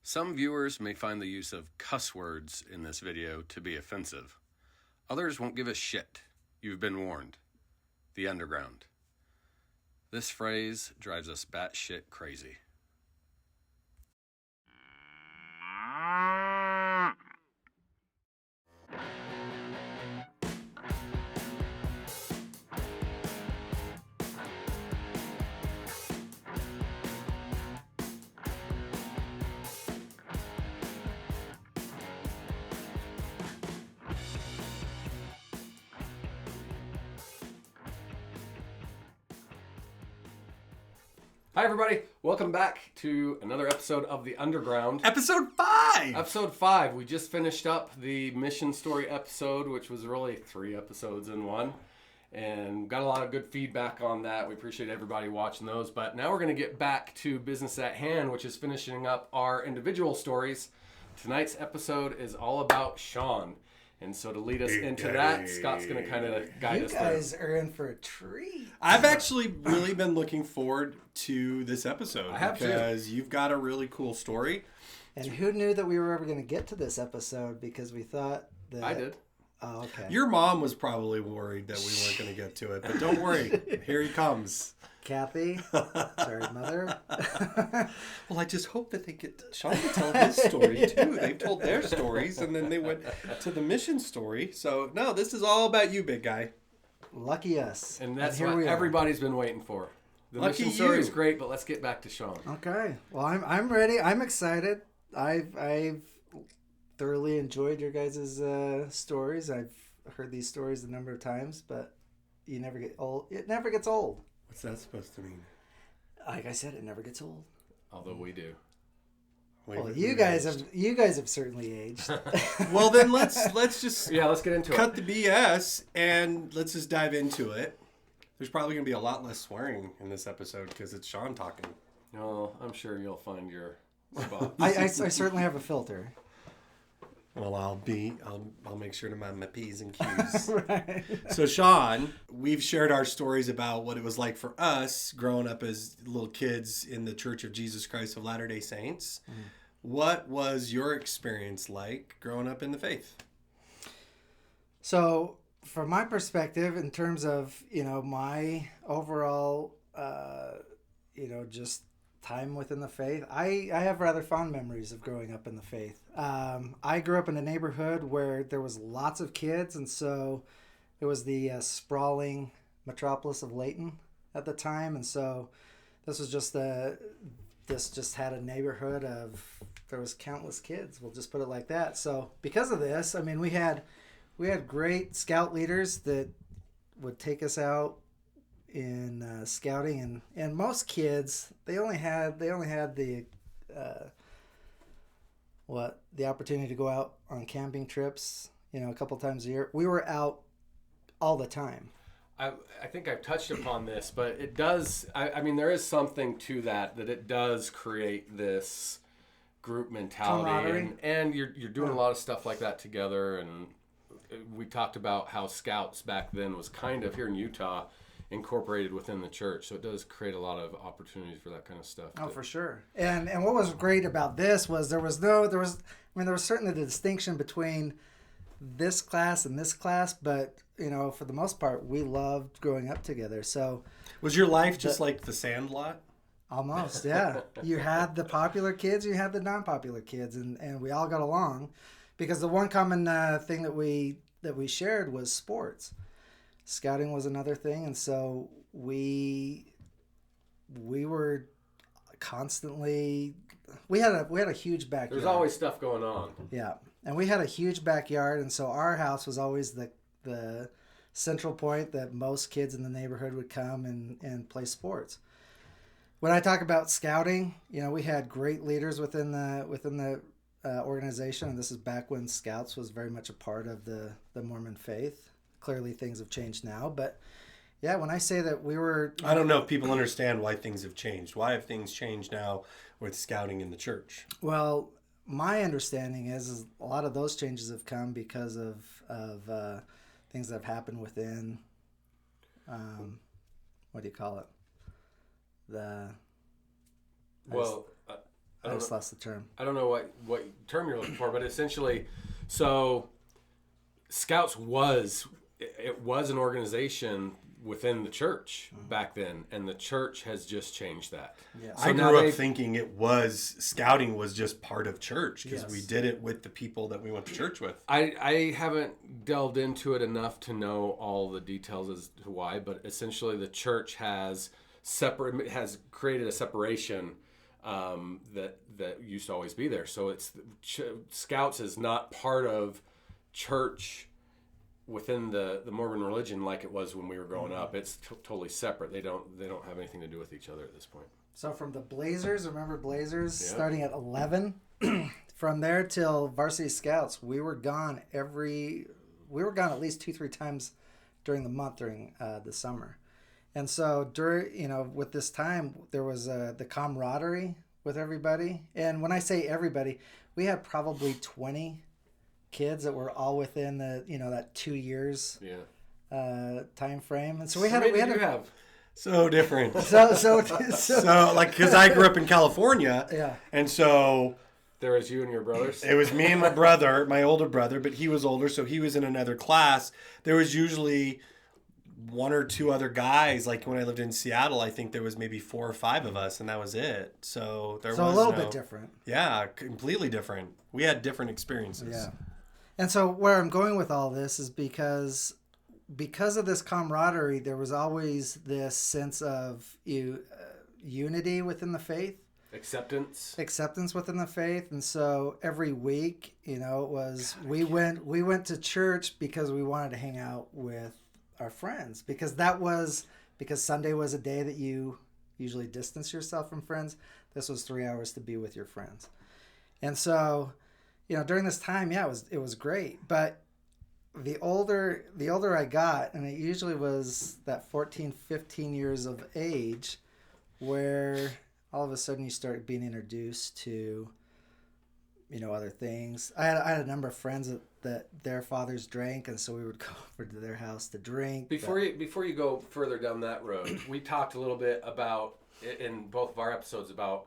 Some viewers may find the use of cuss words in this video to be offensive. Others won't give a shit. You've been warned. The underground. This phrase drives us batshit crazy. Hi, everybody. Welcome back to another episode of The Underground. Episode 5! Episode 5. We just finished up the mission story episode, which was really 3 episodes in one. And got a lot of good feedback on that. We appreciate everybody watching those. But now we're going to get back to business at hand, which is finishing up our individual stories. Tonight's episode is all about Shawn. And so to lead us into that, Scott's going to kind of guide us through. You guys are in for a treat. I've actually really been looking forward to this episode. I have because you've got a really cool story. And who knew that we were ever going to get to this episode, because we thought that... I did. Oh, okay. Your mom was probably worried that we weren't going to get to it, but don't worry. Here he comes. Kathy. Sorry, Mother. Well, I just hope that they get Shawn to tell his story too. They've told their stories and then they went to the mission story. So, no, this is all about you, big guy. Lucky us. And that's here what we are. Everybody's been waiting for. The Lucky mission story is you. great, but let's get back to Shawn. Okay. Well, I'm ready. I'm excited. I've thoroughly enjoyed your guys' stories. I've heard these stories a number of times, but you never get old. It never gets old. What's that supposed to mean? Like I said, it never gets old. Although we do. Well, you guys have certainly aged. Well, then let's just let's get into cut the BS and let's just dive into it. There's probably going to be a lot less swearing in this episode because it's Shawn talking. No, I'm sure you'll find your spot. I certainly have a filter. Well, I'll make sure to mind my P's and Q's. Right. So, Shawn, we've shared our stories about what it was like for us growing up as little kids in the Church of Jesus Christ of Latter-day Saints. Mm. What was your experience like growing up in the faith? So, from my perspective, in terms of, my overall, just time within the faith, I have rather fond memories of growing up in the faith. I grew up in a neighborhood where there was lots of kids, and so it was the sprawling metropolis of Layton at the time, and so this just had a neighborhood of, there was countless kids. We'll just put it like that. So because of this, I mean, we had great scout leaders that would take us out in scouting, and most kids they only had the opportunity to go out on camping trips a couple times a year. We were out all the time. I think I've touched upon this, but it does I mean there is something to that it does create this group mentality, and you're doing a lot of stuff like that together. And we talked about how scouts back then was kind of here in Utah incorporated within the church, so it does create a lot of opportunities for that kind of stuff. For sure. And what was great about this was there was certainly the distinction between this class and this class, but for the most part we loved growing up together. So was your life just like the Sandlot? Almost, yeah. You had the popular kids, you had the non-popular kids, and we all got along because the one common thing that we shared was sports. Scouting was another thing, and so we were constantly, we had a huge backyard. There's always stuff going on. Yeah, and we had a huge backyard, and so our house was always the central point that most kids in the neighborhood would come and play sports. When I talk about scouting, we had great leaders within the organization, and this is back when Scouts was very much a part of the Mormon faith. Clearly things have changed now, but yeah, when I say that we were... I don't know if people understand why things have changed. Why have things changed now with scouting in the church? Well, my understanding is a lot of those changes have come because of things that have happened within, what do you call it? I just lost the term. I don't know what term you're looking for, but essentially, so Scouts was an organization within the church back then, and the church has just changed that. Yeah. So I now grew up thinking scouting was just part of church because Yes. we did it with the people that we went to church with. I haven't delved into it enough to know all the details as to why, but essentially the church has created a separation that used to always be there. So it's Scouts is not part of church within the Mormon religion like it was when we were growing up. It's totally separate. They don't have anything to do with each other at this point. So from the Blazers, remember Blazers, Yeah. starting at 11, from there till Varsity Scouts, we were gone at least 2-3 times during the month during the summer. And so with this time, there was the camaraderie with everybody. And when I say everybody, we had probably 20 kids that were all within that 2 years time frame. And so we had have. So different. so like, because I grew up in California. Yeah. And so There was you and your brothers. it was me and my brother, my older brother, but he was older, so he was in another class. There was usually one or two other guys. Like when I lived in Seattle, I think there was maybe 4 or 5 of us, and that was it. So there was a little bit different. Yeah, completely different. We had different experiences. Yeah. And so where I'm going with all this is because of this camaraderie, there was always this sense of unity within the faith, acceptance within the faith. And so every week, it was we went to church because we wanted to hang out with our friends, because Sunday was a day that you usually distance yourself from friends. This was 3 hours to be with your friends. And so during this time, it was great. But the older I got, and it usually was that 14, 15 years of age, where all of a sudden you start being introduced to, other things. I had a number of friends that their fathers drank, and so we would go over to their house to drink. Before you go further down that road, we talked a little bit about, in both of our episodes, about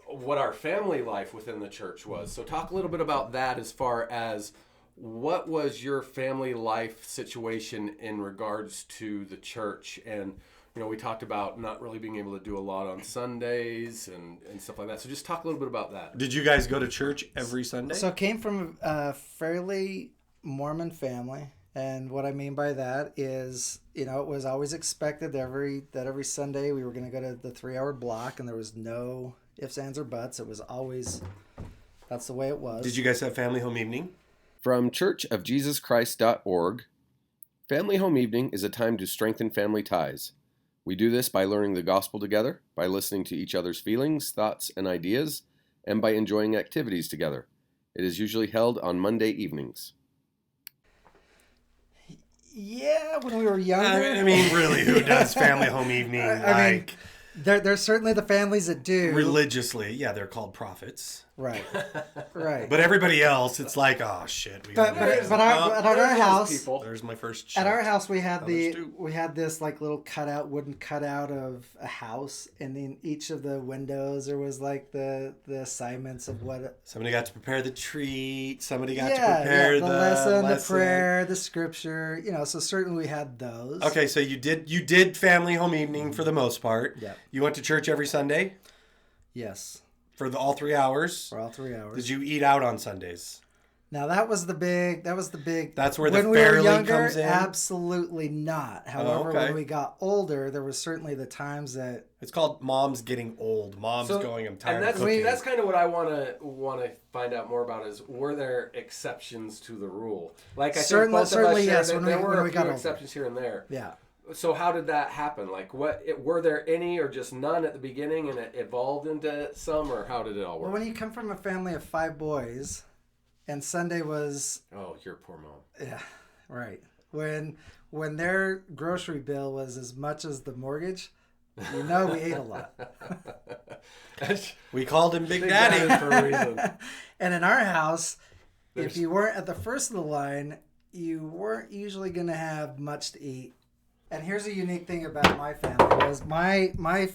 what our family life within the church was. So talk a little bit about that, as far as what was your family life situation in regards to the church. And we talked about not really being able to do a lot on Sundays and stuff like that. So just talk a little bit about that. Did you guys go to church every Sunday? So I came from a fairly Mormon family. And what I mean by that is, it was always expected that every Sunday we were going to go to the 3-hour block, and there was no ifs, ands, or buts. It was always, that's the way it was. Did you guys have family home evening? From churchofjesuschrist.org, Family Home Evening is a time to strengthen family ties. We do this by learning the gospel together, by listening to each other's feelings, thoughts, and ideas, and by enjoying activities together. It is usually held on Monday evenings. Yeah, when we were younger. I mean, really, who does family home evening? I mean, there's certainly the families that do. Religiously, yeah, they're called prophets. Right. But everybody else, it's like, oh shit. But at our house, there's my first shot. at our house we had Others do. this like little wooden cutout of a house, and in each of the windows there was like the assignments of what Somebody got to prepare the treat. Somebody got to prepare the lesson, the prayer, the scripture. So certainly we had those. Okay, so you did family home evening for the most part. Yeah. You went to church every Sunday Yes. for all 3 hours. For all 3 hours. Did you eat out on Sundays? Now that was the big. That's where the when we were fairly younger, comes in? absolutely not. However, okay. when we got older, there was certainly the times that It's called mom's getting old. Mom's going, I'm tired of cooking. That's kind of what I want to find out more about, is were there exceptions to the rule? Like I think both of us yes. shared, there were a few older. exceptions here and there. Yeah. So how did that happen? Like, were there any or just none at the beginning, and it evolved into some, or how did it all work? Well, when you come from a family of 5 boys, and Sunday was your poor mom. Yeah, right. When their grocery bill was as much as the mortgage, we ate a lot. We called him Big Daddy for a reason. And in our house, if you weren't at the first of the line, you weren't usually going to have much to eat. And here's a unique thing about my family was my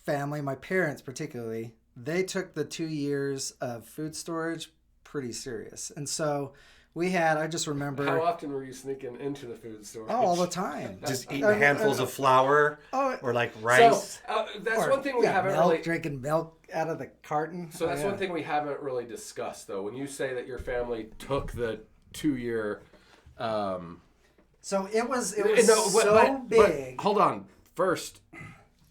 family, my parents particularly, they took the 2 years of food storage pretty serious. And so I just remember. How often were you sneaking into the food storage? Oh, all the time. Just eating handfuls of flour or like So rice. that's one thing we haven't really. Drinking milk out of the carton. So that's one thing we haven't really discussed, though. When you say that your family took the 2-year. So it was but big. Hold on. First,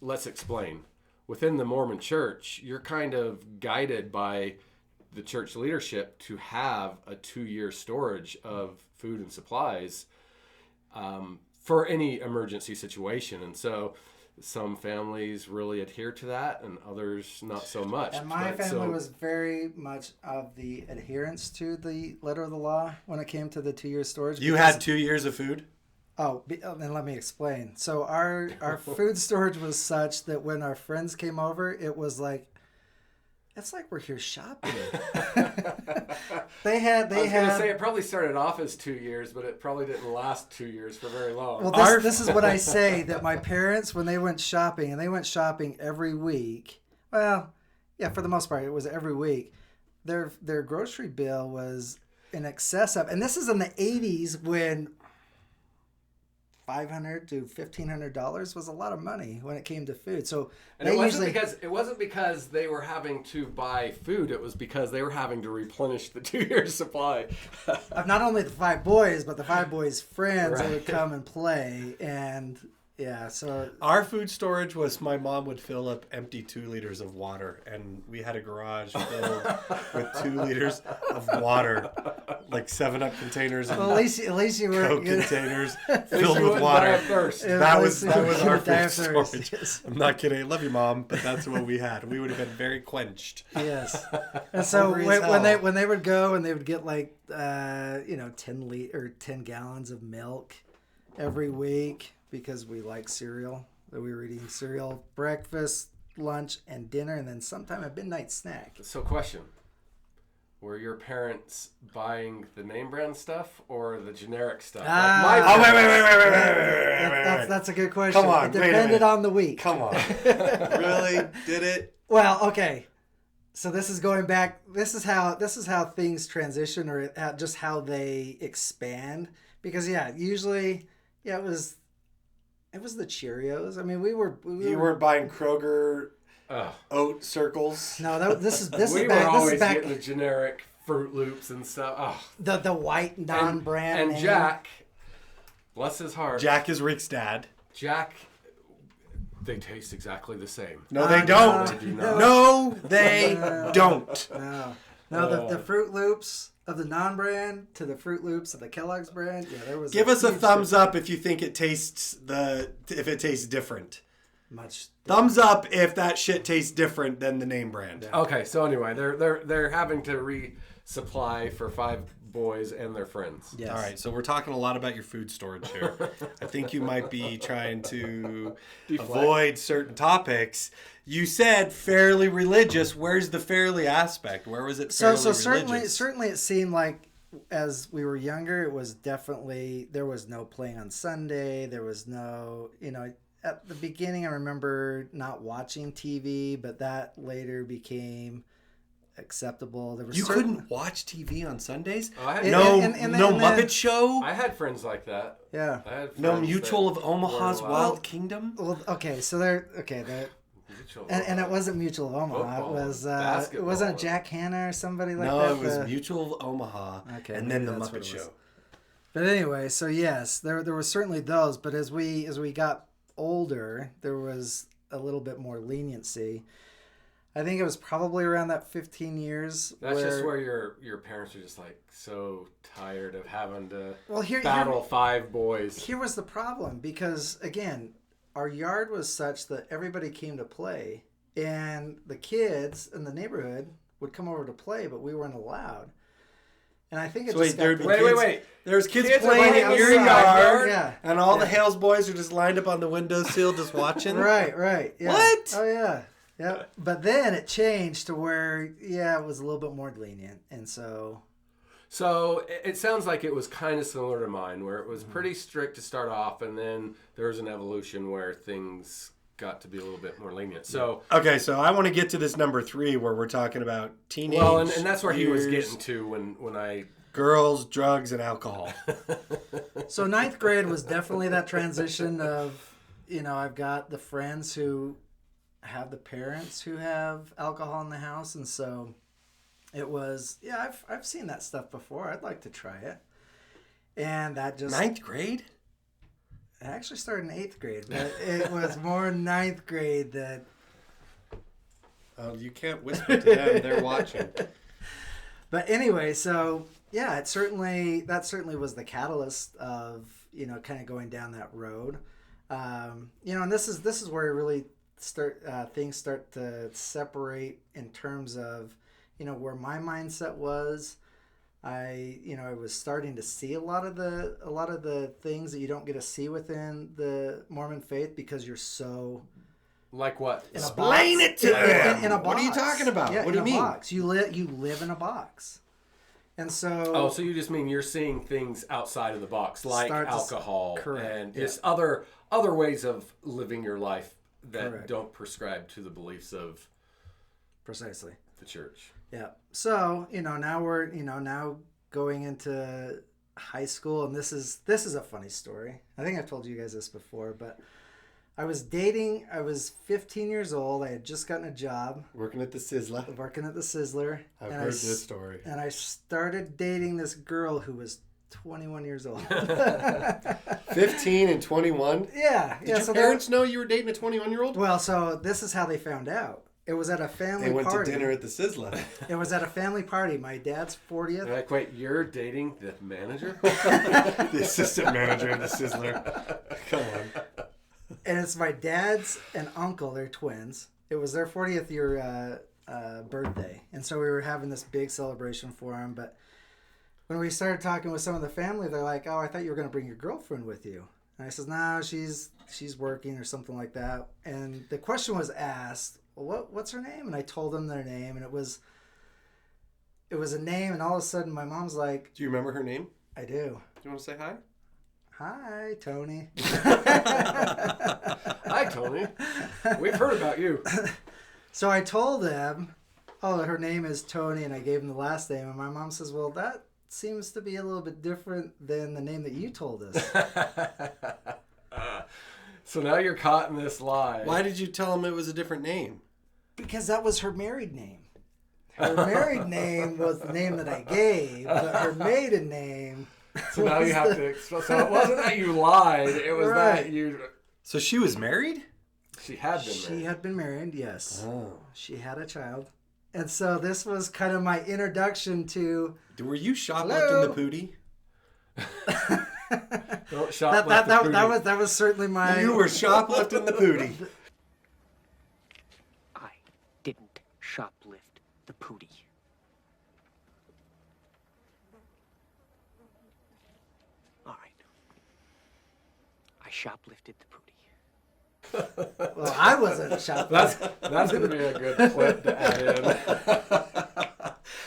let's explain. Within the Mormon Church, you're kind of guided by the church leadership to have a 2-year storage of food and supplies for any emergency situation. And so some families really adhere to that and others not so much. And my family was very much of the adherence to the letter of the law when it came to the 2-year storage. You had 2 years of food? And let me explain. So our food storage was such that when our friends came over, it was like, it's like we're here shopping. I was going to say it probably started off as 2 years, but it probably didn't last 2 years for very long. Well, this is what I say, that my parents, when they went shopping, and they went shopping every week. Well, yeah, for the most part, it was every week. Their grocery bill was in excess of, and this is in the 80s when $500 to $1,500 was a lot of money when it came to food. So and it wasn't because they were having to buy food. It was because they were having to replenish the 2-year supply. Of not only the 5 boys, but the 5 boys' friends that would come and play. And yeah, so our food storage was my mom would fill up empty 2 liters of water, and we had a garage filled with 2 liters of water, like 7-Up containers and at least you were Coke containers filled with water. That was our food storage. Yes. I'm not kidding. I love you, Mom, but that's what we had. We would have been very quenched. Yes. And so when they would go and they would get like 10 gallons of milk every week. Because we like cereal, that we were eating cereal, breakfast, lunch, and dinner, and then sometime a midnight snack. So question, were your parents buying the name brand stuff or the generic stuff? Wait. That's a good question. Come on, it depended on the week. Come on. Really? Did it? Well, okay. So this is going back, this is how things transition, or just how they expand. Because usually, it was the Cheerios. I mean, we weren't buying Kroger oat circles. No, this is we back. were always this is back, getting the generic Fruit Loops and stuff. Oh. The white non-brand and name. Jack, bless his heart. Jack is Rick's dad. Jack, they taste exactly the same. No, they don't. No, they don't. No, the Fruit Loops of the non-brand to the Fruit Loops of the Kellogg's brand. Yeah, there was. Give us a thumbs up if you think it tastes different. Much. Thumbs up if that shit tastes different than the name brand. Yeah. Okay, so anyway, they're having to resupply for 5 boys and their friends. Yes. All right, so we're talking a lot about your food storage here. I think you might be trying to avoid certain topics. You said fairly religious. Where's the fairly aspect? Where was it fairly religious? Certainly it seemed like as we were younger, it was definitely, there was no playing on Sunday. There was no, at the beginning I remember not watching TV, but that later became acceptable. There was couldn't watch TV on Sundays? No Muppet Show? I had friends like that. Yeah. I had no Mutual of Omaha's Wild Kingdom? Well, okay, so and it wasn't Mutual of Omaha. It wasn't Jack Hanna or somebody like that. No, it was Mutual of Omaha. Okay, and then the Muppet Show. But anyway, so yes, there were certainly those. But as we got older, there was a little bit more leniency. I think it was probably around that 15 years. That's just where your parents are just like so tired of having to battle 5 boys. Here was the problem, because again, our yard was such that everybody came to play, and the kids in the neighborhood would come over to play, but we weren't allowed. And I think wait. There's kids playing in your yard, and all the Yeah. Hales boys are just lined up on the windowsill just watching. Right. Yeah. What? Oh yeah. Yeah, but then it changed to where, it was a little bit more lenient, and so it sounds like it was kind of similar to mine, where it was pretty strict to start off, and then there was an evolution where things got to be a little bit more lenient. So Okay, so I want to get to this number 3 where we're talking about teenage well, and that's where he was years, getting to when I girls, drugs, and alcohol. So ninth grade was definitely that transition of, I've got the friends who have the parents who have alcohol in the house, and so it was, I've seen that stuff before. I'd like to try it. And that just... Ninth grade? It actually started in 8th grade, but it was more 9th grade that... Oh, you can't whisper to them. They're watching. But anyway, so that certainly was the catalyst of, kind of going down that road. And this is where really things start to separate in terms of, where my mindset was. I was starting to see a lot of the things that you don't get to see within the Mormon faith because you're so... Like what? Explain it to them. In a box. What are you talking about? Yeah, what do you mean? Box. You live in a box. And so... Oh, so you just mean you're seeing things outside of the box, like alcohol and just other ways of living your life that don't prescribe to the beliefs of... Precisely. The church. Yeah. So, now we're, now going into high school, and this is a funny story. I think I've told you guys this before, but I was 15 years old. I had just gotten a job. Working at the Sizzler. I've heard this story. And I started dating this girl who was 21 years old. 15 and 21? Yeah. Did your parents know you were dating a 21-year-old? Well, so this is how they found out. It was at a family party. They went to dinner at the Sizzler. It was at a family party. My dad's 40th. Like, wait, you're dating the manager? The assistant manager of the Sizzler. Come on. And it's my dad's and uncle. They're twins. It was their 40th year birthday. And so we were having this big celebration for them. But when we started talking with some of the family, they're like, oh, I thought you were going to bring your girlfriend with you. And I said, no, she's working or something like that. And the question was asked, well, what's her name? And I told them their name, and it was a name, and all of a sudden my mom's like... Do you remember her name? I do. Do you want to say hi? Hi, Tony. Hi, Tony. We've heard about you. So I told them, oh, her name is Tony, and I gave them the last name, and my mom says, well, that seems to be a little bit different than the name that you told us. So now you're caught in this lie. Why did you tell them it was a different name? Because that was her married name. Her married name was the name that I gave, but her maiden name... So now you have to... So it wasn't that you lied, it was that you... So she was married? She had been married. She had been married, yes. Oh. She had a child. And so this was kind of my introduction to... Were you shoplifting the pootie? Don't shoplift the pootie. That was certainly my... You were shoplifting the pootie. I didn't shoplift the pootie. All right. I shoplifted the pootie. Well, I wasn't shoplifting. That's going to be a good clip to add in.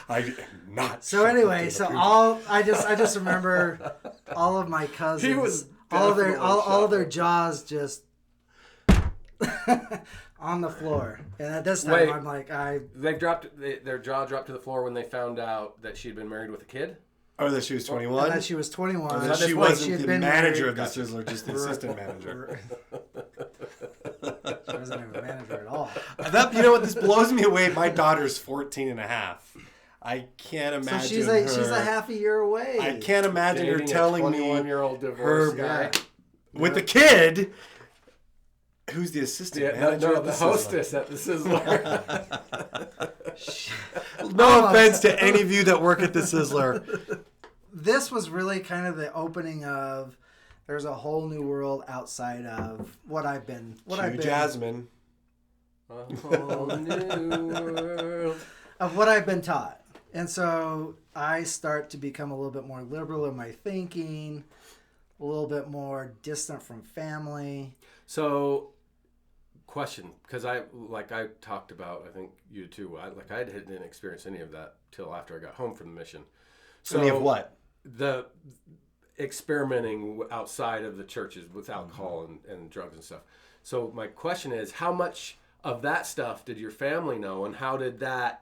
I am not. So anyway, I just remember all of my cousins. He was all of their jaws just on the floor. And at this time, I'm like, their jaw dropped to the floor when they found out that she'd been married with a kid. Or that she was 21? That she was 21. Or that she wasn't the manager of the Sizzler, just the assistant manager. She wasn't even a manager at all. You know what? This blows me away. My daughter's 14 and a half. I can't imagine so she's a half a year away. I can't imagine her telling me 21-year-old divorced guy with a kid who's the assistant manager of the hostess at the Sizzler. No offense to any of you that work at the Sizzler. This was really kind of the opening of there's a whole new world outside of what I've been. Jasmine. A whole new world. Of what I've been taught. And so I start to become a little bit more liberal in my thinking, a little bit more distant from family. So, question, because I talked about, I think you too, I didn't experience any of that till after I got home from the mission. So any of what? The experimenting outside of the churches with alcohol and drugs and stuff. So my question is, how much of that stuff did your family know, and how did that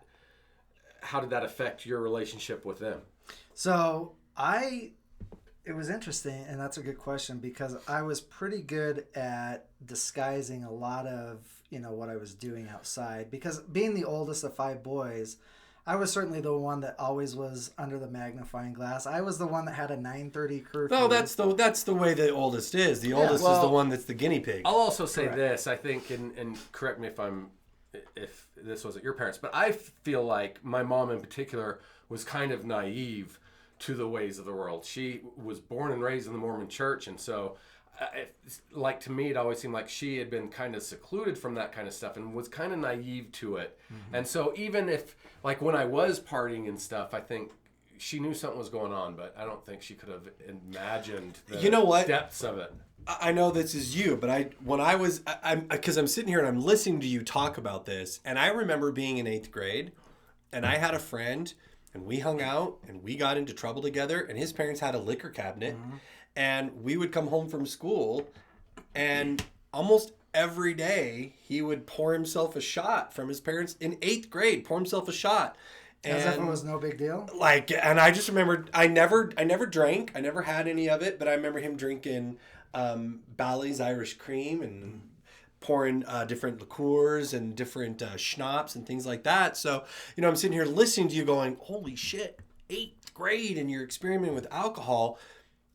affect your relationship with them? So it was interesting, and that's a good question, because I was pretty good at disguising a lot of, what I was doing outside, because being the oldest of 5 boys, I was certainly the one that always was under the magnifying glass. I was the one that had a 9:30 curfew. No, that's the way the oldest is. The oldest is the one that's the guinea pig. I'll also say Correct. this, I think, and correct me if this wasn't your parents, but I feel like my mom in particular was kind of naive to the ways of the world. She was born and raised in the Mormon church, and so to me, it always seemed like she had been kind of secluded from that kind of stuff and was kind of naive to it. Mm-hmm. And so even if, like, when I was partying and stuff, I think she knew something was going on, but I don't think she could have imagined the depths of it. I know this is you, but because I'm sitting here and I'm listening to you talk about this, and I remember being in 8th grade, and I had a friend, and we hung out, and we got into trouble together, and his parents had a liquor cabinet, and we would come home from school, and almost every day he would pour himself a shot from his parents in 8th grade, pour himself a shot. As if it was no big deal. And I just remember I never drank, I never had any of it, but I remember him drinking Bally's Irish Cream and pouring different liqueurs and different schnapps and things like that. So, I'm sitting here listening to you going, holy shit, 8th grade and you're experimenting with alcohol.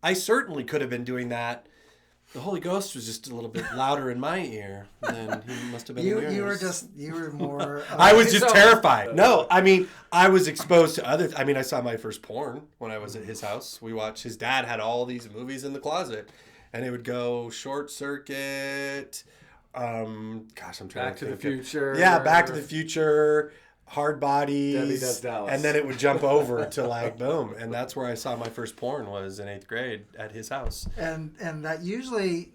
I certainly could have been doing that. The Holy Ghost was just a little bit louder in my ear than he must have been in yours. You were more... I was just terrified. No, I was exposed to others. I saw my first porn when I was at his house. His dad had all these movies in the closet, and it would go Short Circuit, I'm trying to think. Back to the Future. Yeah, Back to the Future, Hard Bodies. Debbie Does Dallas. And then it would jump over to boom. And that's where I saw my first porn was in 8th grade at his house. And that's usually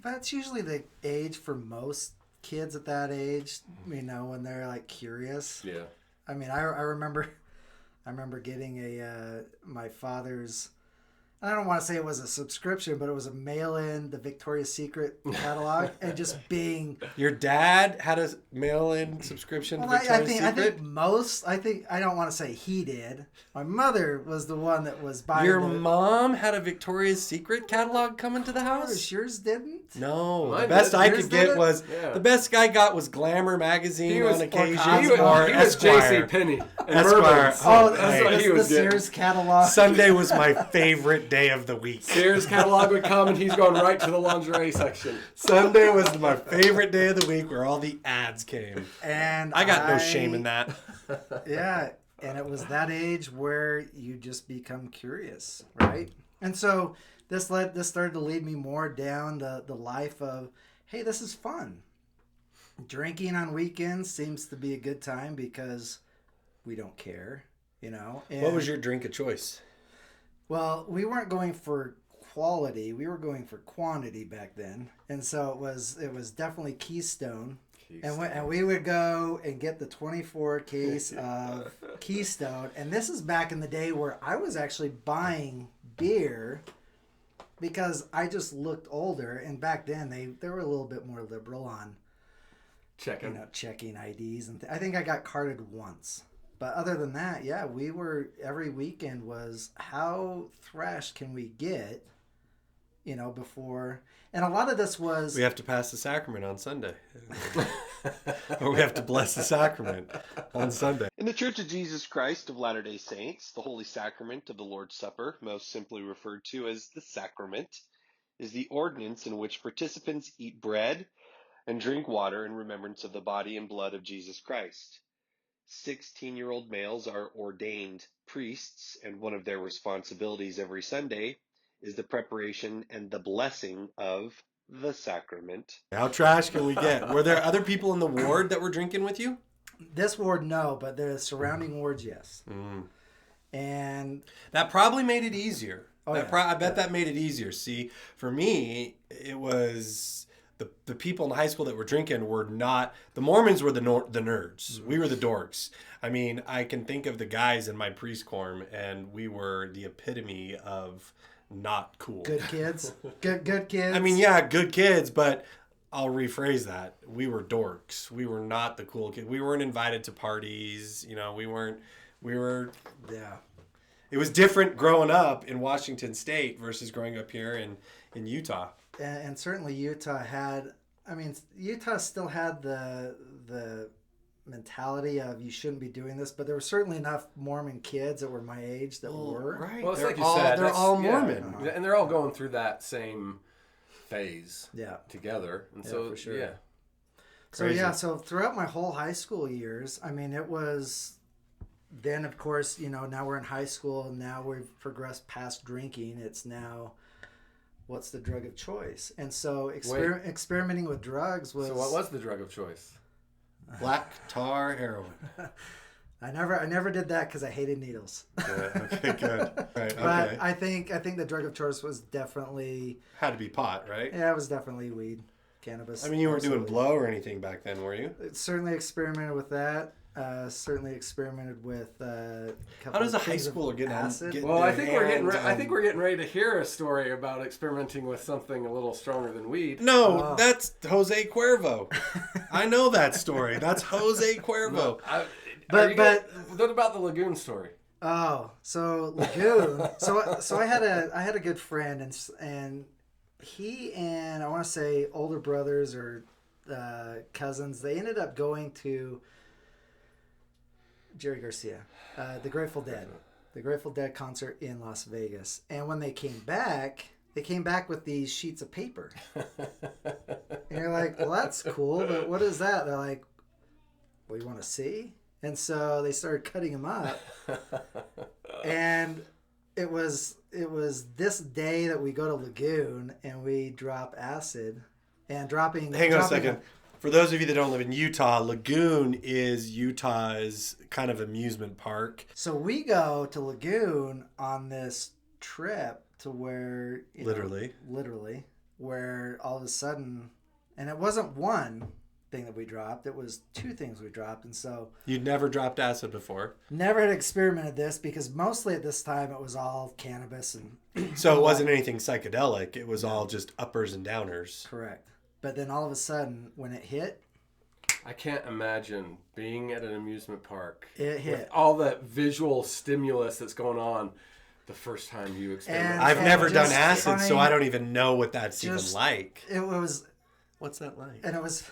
the age for most kids at that age, when they're curious. Yeah. I remember getting my father's, I don't want to say it was a subscription, but it was a mail-in, the Victoria's Secret catalog, and just being... Your dad had a mail-in subscription to Victoria's Secret? I don't want to say he did. My mother was the one that was buying Your mom had a Victoria's Secret catalog coming to the house? Yours didn't? No. Mine the best did. I Yours could get didn't? was... Yeah. The best I got was Glamour magazine on occasion. He was J.C. Penney. Esquire. That's what he the was getting. Sears catalog. Sunday was my favorite day of the week. Sears catalog would come and he's going right to the lingerie section. Sunday was my favorite day of the week where all the ads came. And I got no shame in that. Yeah, and it was that age where you just become curious, right? And so this started to lead me more down the life of, hey, this is fun. Drinking on weekends seems to be a good time because we don't care, And what was your drink of choice? Well, we weren't going for quality; we were going for quantity back then, and so it was definitely Keystone. And we would go and get the 24 case of Keystone, and this is back in the day where I was actually buying beer because I just looked older, and back then they were a little bit more liberal on checking IDs, and I think I got carded once. But other than that, yeah, we were, every weekend was, how thrashed can we get, before, and a lot of this was... We have to pass the sacrament on Sunday. Or we have to bless the sacrament on Sunday. In the Church of Jesus Christ of Latter-day Saints, the Holy Sacrament of the Lord's Supper, most simply referred to as the sacrament, is the ordinance in which participants eat bread and drink water in remembrance of the body and blood of Jesus Christ. 16-year-old males are ordained priests, and one of their responsibilities every Sunday is the preparation and the blessing of the sacrament. How trash can we get? Were there other people in the ward that were drinking with you? This ward, no, but the surrounding wards, yes. Mm. And that probably made it easier. Oh, yeah. I bet that made it easier. See, for me, it was... The people in high school that were drinking were not... The Mormons were the nerds. We were the dorks. I can think of the guys in my priest quorum, and we were the epitome of not cool. Good kids. Good kids. Yeah, good kids, but I'll rephrase that. We were dorks. We were not the cool kid. We weren't invited to parties. You know, we were, Yeah. it was different growing up in Washington State versus growing up here in Utah. And certainly Utah still had the mentality of you shouldn't be doing this, but there were certainly enough Mormon kids that were my age that were. Right. Well, it's they're like you all, said, they're all Mormon. Yeah. And they're all going through that same phase Yeah. together. And Yeah, so, for sure. yeah. Crazy. So throughout my whole high school years, I mean, it was then, of course, you know, now we're in high school and now we've progressed past drinking. It's now, what's the drug of choice? And so experimenting with drugs was... So what was the drug of choice? Black tar heroin. I never did that because I hated needles. Okay, good. Right, But okay. I think the drug of choice was definitely... Had to be pot, right? Yeah, it was definitely weed, cannabis. I mean, you weren't doing absolutely. blow or anything back then, were you? Certainly experimented with that. Certainly experimented with a couple How does a of high things of schooler get acid. Well, I think we're getting. hands I think on- we're getting ready to hear a story about experimenting with something a little stronger than weed. No, Oh. that's Jose Cuervo. I know that story. That's Jose Cuervo. But- what about the lagoon story? Oh, so lagoon. so I had a good friend and he and I want to say older brothers or cousins. They ended up going to Jerry Garcia, the Grateful Dead concert in Las Vegas. And when they came back with these sheets of paper. And you're like, well, that's cool, but what is that? They're like, well, you want to see? And so they started cutting them up. And it was this day that we go to Lagoon and we drop acid and dropping. Hang on a dropping second. For those of you that don't live in Utah, Lagoon is Utah's kind of amusement park. So we go to Lagoon on this trip to where Literally, where all of a sudden, and it wasn't one thing that we dropped; it was two things we dropped, and so you'd never dropped acid before, never had experimented this because mostly at this time it was all cannabis and so it wasn't anything psychedelic. It was all just uppers and downers. correct. But then all of a sudden, when it hit, I can't imagine being at an amusement park. it hit. With all that visual stimulus that's going on the first time you experiment. And- I've never done just acid, so find- I don't even know what that's just- even like. It was, What's that like? and it was.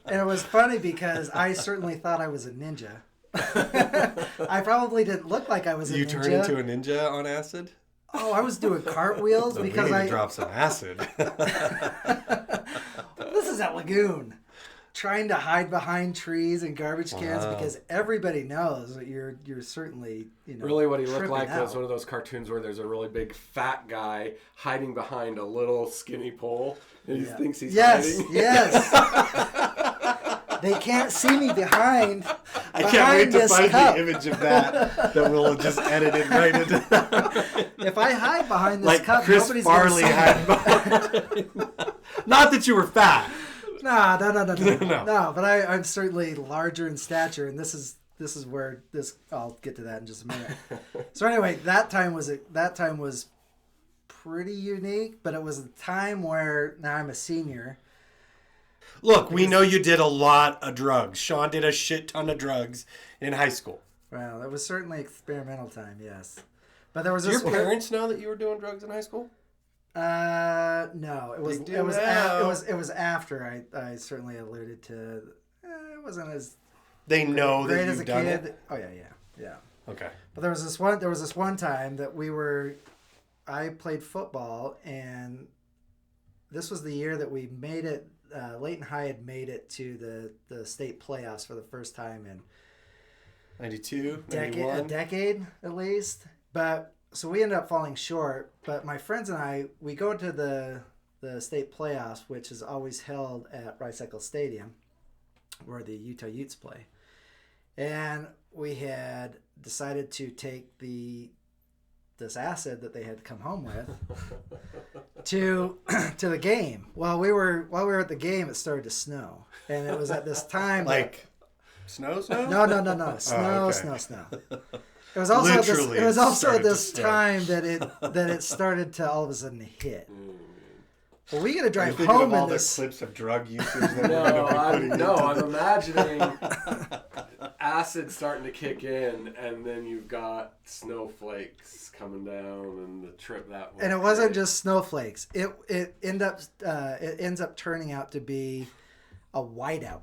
And it was funny because I certainly thought I was a ninja. I probably didn't look like I was a You ninja. turn into a ninja on acid? Oh, I was doing cartwheels We because need to I. drop some acid. This is at Lagoon, trying to hide behind trees and garbage cans Wow. because everybody knows that you're certainly Really, what he looked tripping like was out. one of those cartoons where there's a really big fat guy hiding behind a little skinny pole, and he thinks he's hiding. Yes. They can't see me behind. I can't wait to this find cup. the image of that we'll just edit it right into that. If I hide behind this Like cup, Chris nobody's Farley gonna had. Not that you were fat. No. No. No, but I'm certainly larger in stature, and this is where this. I'll get to that in just a minute. So anyway, that time was pretty unique, but it was a time where now I'm a senior. Look, we know you did a lot of drugs. Shawn did a shit ton of drugs in high school. Well, it was certainly experimental time, yes. But there was Do this. your parents know that you were doing drugs in high school? No, it was They it do was now. it was after I certainly alluded to. It wasn't as They know great that as a you've done kid. it? Oh yeah. Okay. But there was this one time that I played football, and this was the year that we made it. Leighton High had made it to the state playoffs for the first time in 92, a 91. decade at least. But so we ended up falling short. But my friends and I, we go to the state playoffs, which is always held at Rice-Eccles Stadium, where the Utah Utes play. And we had decided to take this acid that they had come home with to the game. While we were at the game, it started to snow, and it was at this time Like snow? no, snow, okay. snow. It was also Literally at this started to time that it started to all of a sudden hit. Well, we got to Are you drive thinking home of all in the this. clips of drug usage that No, we're going to be putting I'm into imagining acid starting to kick in, and then you've got snowflakes coming down, and the trip that way. And it wasn't just snowflakes. It ends up turning out to be a whiteout.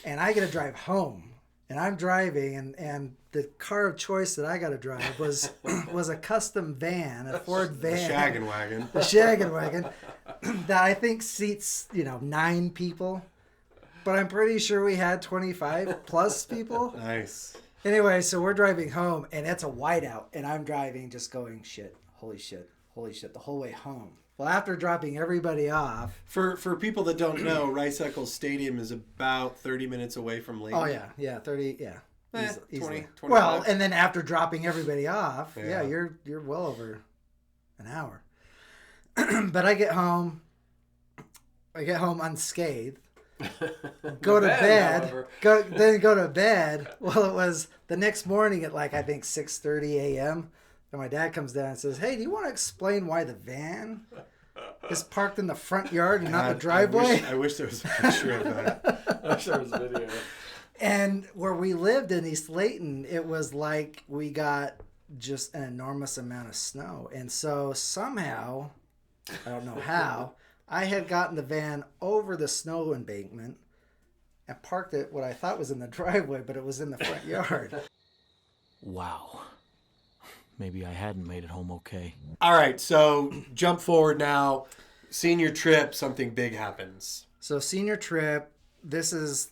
And I got to drive home. And I'm driving, and the car of choice that I got to drive was a custom van, a Ford van. the shaggin' wagon. The shaggin' wagon that I think seats, 9 people. But I'm pretty sure we had 25 plus people. Nice. Anyway, so we're driving home, and it's a whiteout, and I'm driving just going, shit, holy shit, the whole way home. Well, after dropping everybody off. For people that don't know, Rice Eccles Stadium is about 30 minutes away from Layton. Oh, yeah, 30, yeah. 20, 25. Well, and then after dropping everybody off, Yeah. you're well over an hour. But I get home unscathed. Go to bed. However. Go to bed. Well, it was the next morning at I think 6:30 a.m. And my dad comes down and says, "Hey, do you want to explain why the van is parked in the front yard and not the driveway?" I wish there was a picture of that. I'm sure it was a video. And where we lived in East Layton, it was like we got just an enormous amount of snow. And so somehow, I don't know how, I had gotten the van over the snow embankment and parked it what I thought was in the driveway, but it was in the front yard. Wow. Maybe I hadn't made it home okay. All right, so jump forward now. Senior trip, something big happens. So senior trip, this is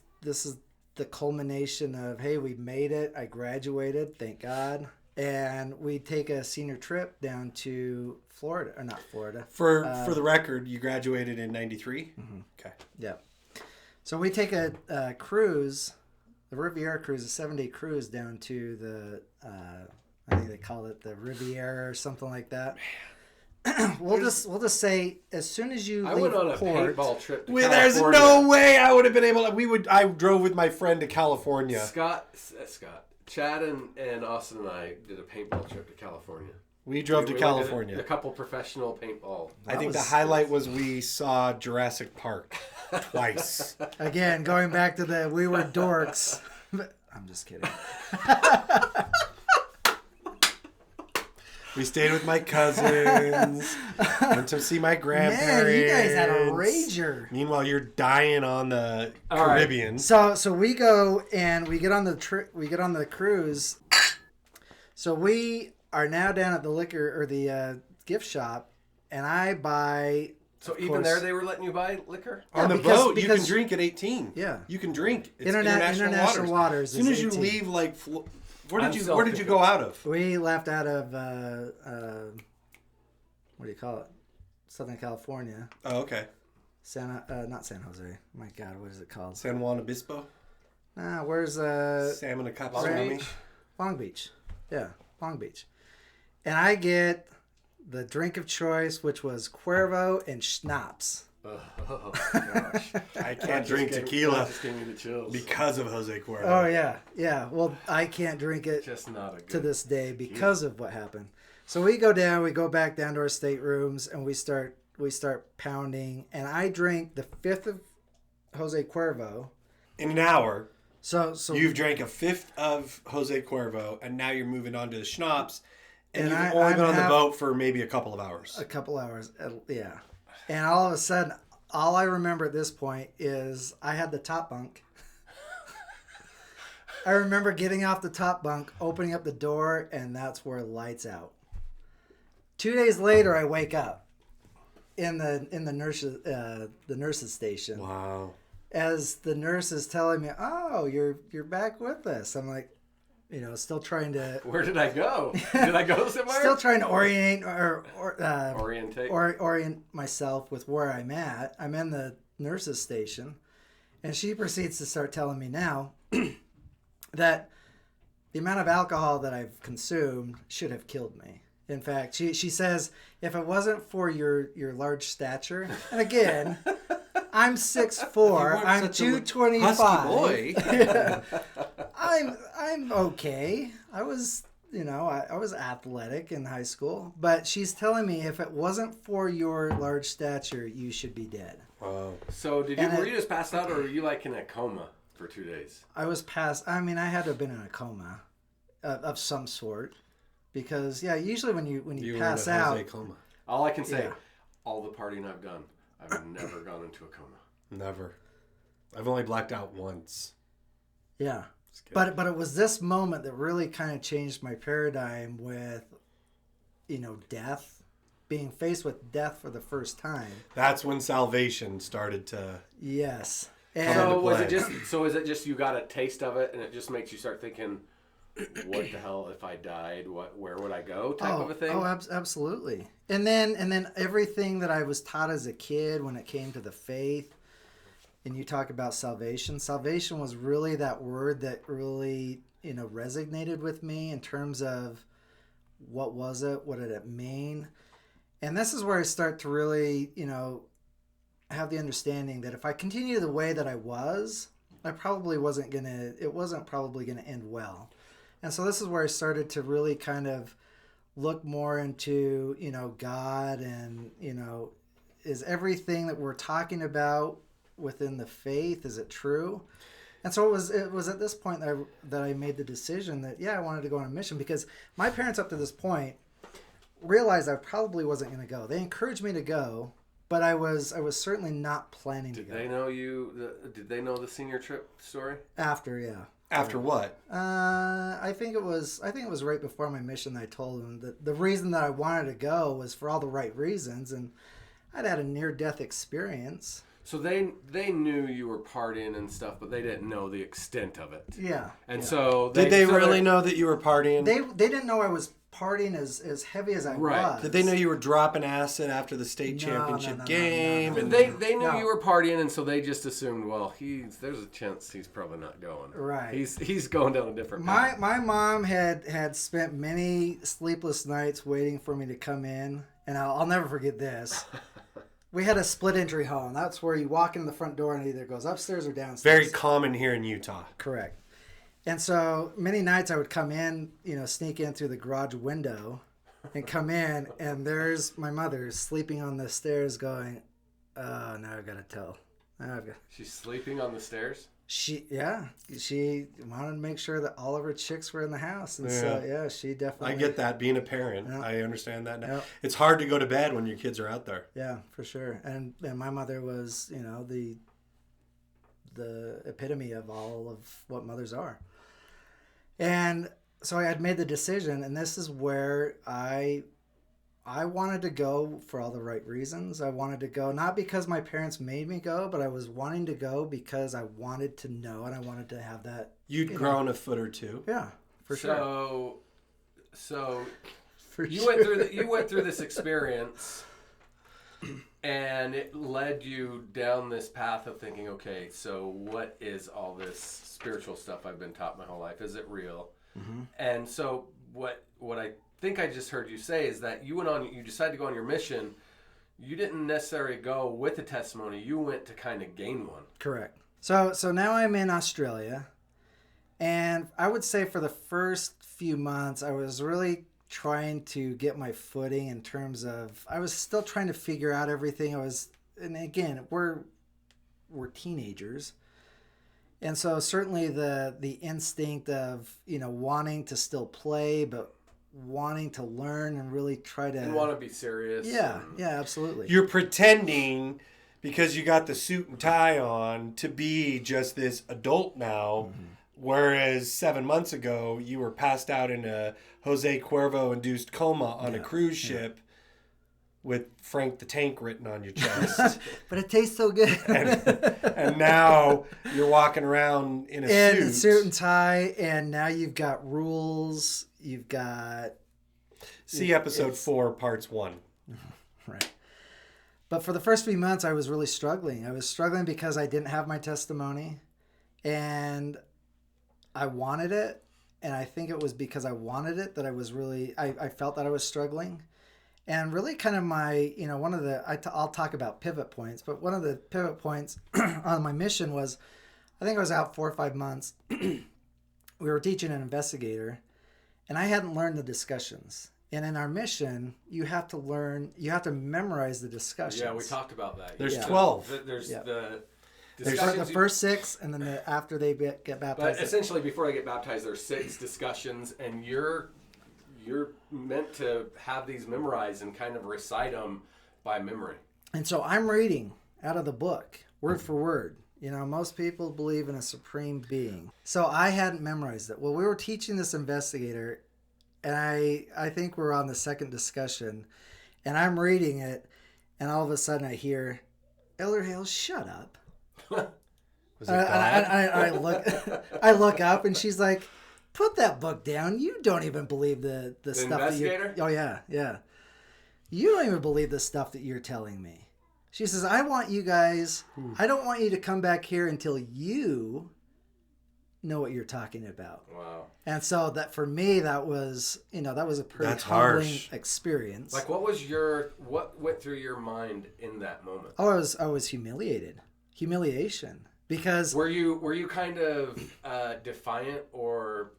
the culmination of, hey, we made it. I graduated, thank God. And we take a senior trip down to Florida, or not Florida. For the record, you graduated in 93? Mm-hmm. Okay. Yeah. So we take a cruise, the Riviera cruise, a 7-day cruise down to the, I think they call it the Riviera or something like that. We'll just say as soon as you I leave went on a port, paintball trip to There's California. no way I would have been able to. I drove with my friend to California. Scott, Chad and Austin and I did a paintball trip to California. We drove to We California. did a couple professional paintball. I think the was- highlight was we saw Jurassic Park twice. again going back to the we were dorks. But I'm just kidding. We stayed with my cousins. Went to see my grandparents. Man, you guys had a rager. Meanwhile, you're dying on the All right. Caribbean. So we go and we get on the trip. We get on the cruise. So we are now down at the liquor or the gift shop, and I buy. So of even course, there, they were letting you buy liquor? On the because- boat, you can because- drink at 18. Yeah. You can drink. It's International waters As soon is as you 18. leave, where I'm did you self-convinced. go out of? We left out of what do you call it? Southern California. Oh, okay. Not San Jose. My God, what is it called? San Juan Obispo? Where's Salmon and Cup Long Salami? Beach? Long Beach? Yeah, Long Beach. And I get the drink of choice, which was Cuervo and schnapps. Oh, gosh. I can't drink tequila That just gave me the chills. because of Jose Cuervo. Oh yeah. Well, I can't drink it Just not a good... to this day because of what happened. So we go back down to our staterooms, and we start pounding, and I drink the 5th of Jose Cuervo. In an hour, So you've drank a 5th of Jose Cuervo, and now you're moving on to the schnapps, and And you've only been on the I'm boat for maybe a couple of hours. a couple hours, yeah. And all of a sudden, all I remember at this point is I had the top bunk. I remember getting off the top bunk, opening up the door, and that's where lights out. 2 days later, I wake up in the nurses station. Wow. As the nurse is telling me, "Oh, you're back with us." I'm like, still trying to Where did I go? Did I go somewhere? still trying to orientate Orientate. orient myself with where I'm at. I'm in the nurses station, and she proceeds to start telling me now that the amount of alcohol that I've consumed should have killed me. In fact, she says, if it wasn't for your large stature, and again, I'm 6'4", I'm such a 225. husky boy. I'm okay. I was I was athletic in high school, but she's telling me if it wasn't for your large stature, you should be dead. Wow. So were you just passed out, or were you like in a coma for 2 days? I was passed. I mean, I had to have been in a coma of some sort, because usually when you pass were in a out, Jose coma. All I can say, Yeah. all the partying I've done, I've never gone into a coma. Never. I've only blacked out once. yeah. But it was this moment that really kind of changed my paradigm with, death, being faced with death for the first time. That's when salvation started to. Yes. Come And into So play. is it just you got a taste of it, and it just makes you start thinking, what the hell if I died? Where would I go? Type of a thing. Absolutely. And then everything that I was taught as a kid when it came to the faith, and you talk about salvation. Salvation was really that word that really, resonated with me in terms of what was it? What did it mean? And this is where I start to really, have the understanding that if I continue the way that I was, it wasn't probably gonna end well. And so this is where I started to really kind of look more into, God and, is everything that we're talking about within the faith, is it true? And so it was at this point that I made the decision that, I wanted to go on a mission, because my parents up to this point realized I probably wasn't going to go. They encouraged me to go, but I was certainly not planning to go. Did they know the senior trip story? After, yeah. After what? I think it was right before my mission that I told them that the reason that I wanted to go was for all the right reasons, and I'd had a near-death experience. So they knew you were partying and stuff, but they didn't know the extent of it. Yeah. And so Did they really know that you were partying? They didn't know I was partying as heavy as I was. Did they know you were dropping acid after the state championship game? But they knew you were partying, and so they just assumed, well, there's a chance he's probably not going. Right. He's going down a different path. My mom had spent many sleepless nights waiting for me to come in, and I'll never forget this. We had a split entry home. That's where you walk in the front door and it either goes upstairs or downstairs. Very common here in Utah. Correct. And so many nights I would come in, sneak in through the garage window and come in, and there's my mother sleeping on the stairs going, oh, now I've got to tell. She's sleeping on the stairs? She wanted to make sure that all of her chicks were in the house. And so, she definitely. I get that. Being a parent, I understand that now. Yeah. It's hard to go to bed when your kids are out there. Yeah, for sure. And my mother was, the epitome of all of what mothers are. And so I had made the decision, and this is where I wanted to go for all the right reasons. I wanted to go not because my parents made me go, but I was wanting to go because I wanted to know, and I wanted to have that. You'd grown a foot or two. Yeah, for sure. So For you sure. went through this experience, and it led you down this path of thinking, okay, so what is all this spiritual stuff I've been taught my whole life? Is it real? Mm-hmm. And so what I think I just heard you say is that you decided to go on your mission. You didn't necessarily go with a testimony. You went to kind of gain one. Correct. So now I'm in Australia, and I would say for the first few months, I was really trying to get my footing in terms of, I was still trying to figure out everything. And again, we're teenagers. And so certainly the instinct of, wanting to still play, but wanting to learn and really try to... And want to be serious. Yeah, absolutely. You're pretending, because you got the suit and tie on, to be just this adult now, whereas 7 months ago, you were passed out in a Jose Cuervo-induced coma on a cruise ship with Frank the Tank written on your chest. But it tastes so good. and now you're walking around in a suit and tie, and now you've got rules. You've got... See episode 4, parts 1. Right. But for the first few months, I was really struggling. I was struggling because I didn't have my testimony, and I wanted it. And I think it was because I wanted it that I was really... I felt that I was struggling. And really kind of my, one of the... I'll talk about pivot points, but one of the pivot points on my mission was, I think I was out 4 or 5 months. We were teaching an investigator. and I hadn't learned the discussions. And in our mission, you have to memorize the discussions. Yeah, we talked about that. There's Yeah. 12. There's Yeah. the There's discussions. the first 6, and then after they get baptized. But essentially, before they get baptized, there's 6 discussions, and you're meant to have these memorized and kind of recite them by memory. And so I'm reading out of the book, word for word. Most people believe in a supreme being. So I hadn't memorized it. Well, we were teaching this investigator, and I think we're on the second discussion, and I'm reading it, and all of a sudden I hear, Elder Hale, shut up. Was it God? I look up, and she's like, put that book down. You don't even believe the stuff investigator? that you... Oh, yeah. You don't even believe the stuff that you're telling me. She says, I want you guys, I don't want you to come back here until you know what you're talking about. Wow. And so that for me, that was a pretty That's humbling harsh. experience. Like, what went through your mind in that moment? I was humiliation, because Were you kind of defiant or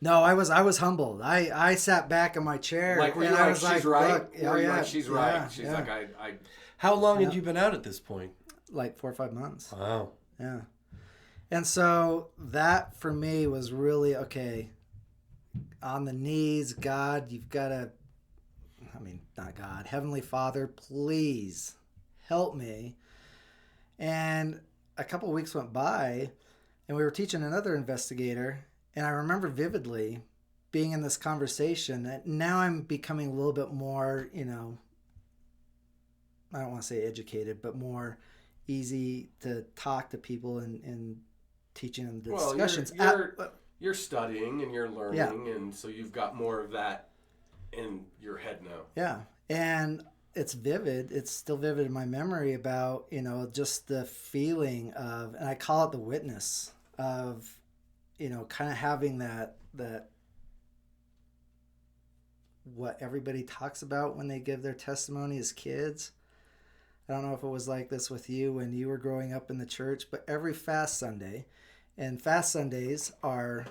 no, I was humbled. I sat back in my chair, like were you and I like was she's like, right? look, Were you yeah, like she's yeah, right? She's yeah. like I How long had you been out at this point? like 4 or 5 months. Wow. Yeah. And so that for me was really, okay, on the knees, God, you've got to, not God, Heavenly Father, please help me. And a couple of weeks went by, and we were teaching another investigator, and I remember vividly being in this conversation that now I'm becoming a little bit more, I don't want to say educated, but more easy to talk to people and teaching them the discussions. You're studying and you're learning, and so you've got more of that in your head now. Yeah, and it's vivid. It's still vivid in my memory about, just the feeling of, and I call it the witness of, kind of having that what everybody talks about when they give their testimony as kids. I don't know if it was like this with you when you were growing up in the church, but every Fast Sunday, and Fast Sundays are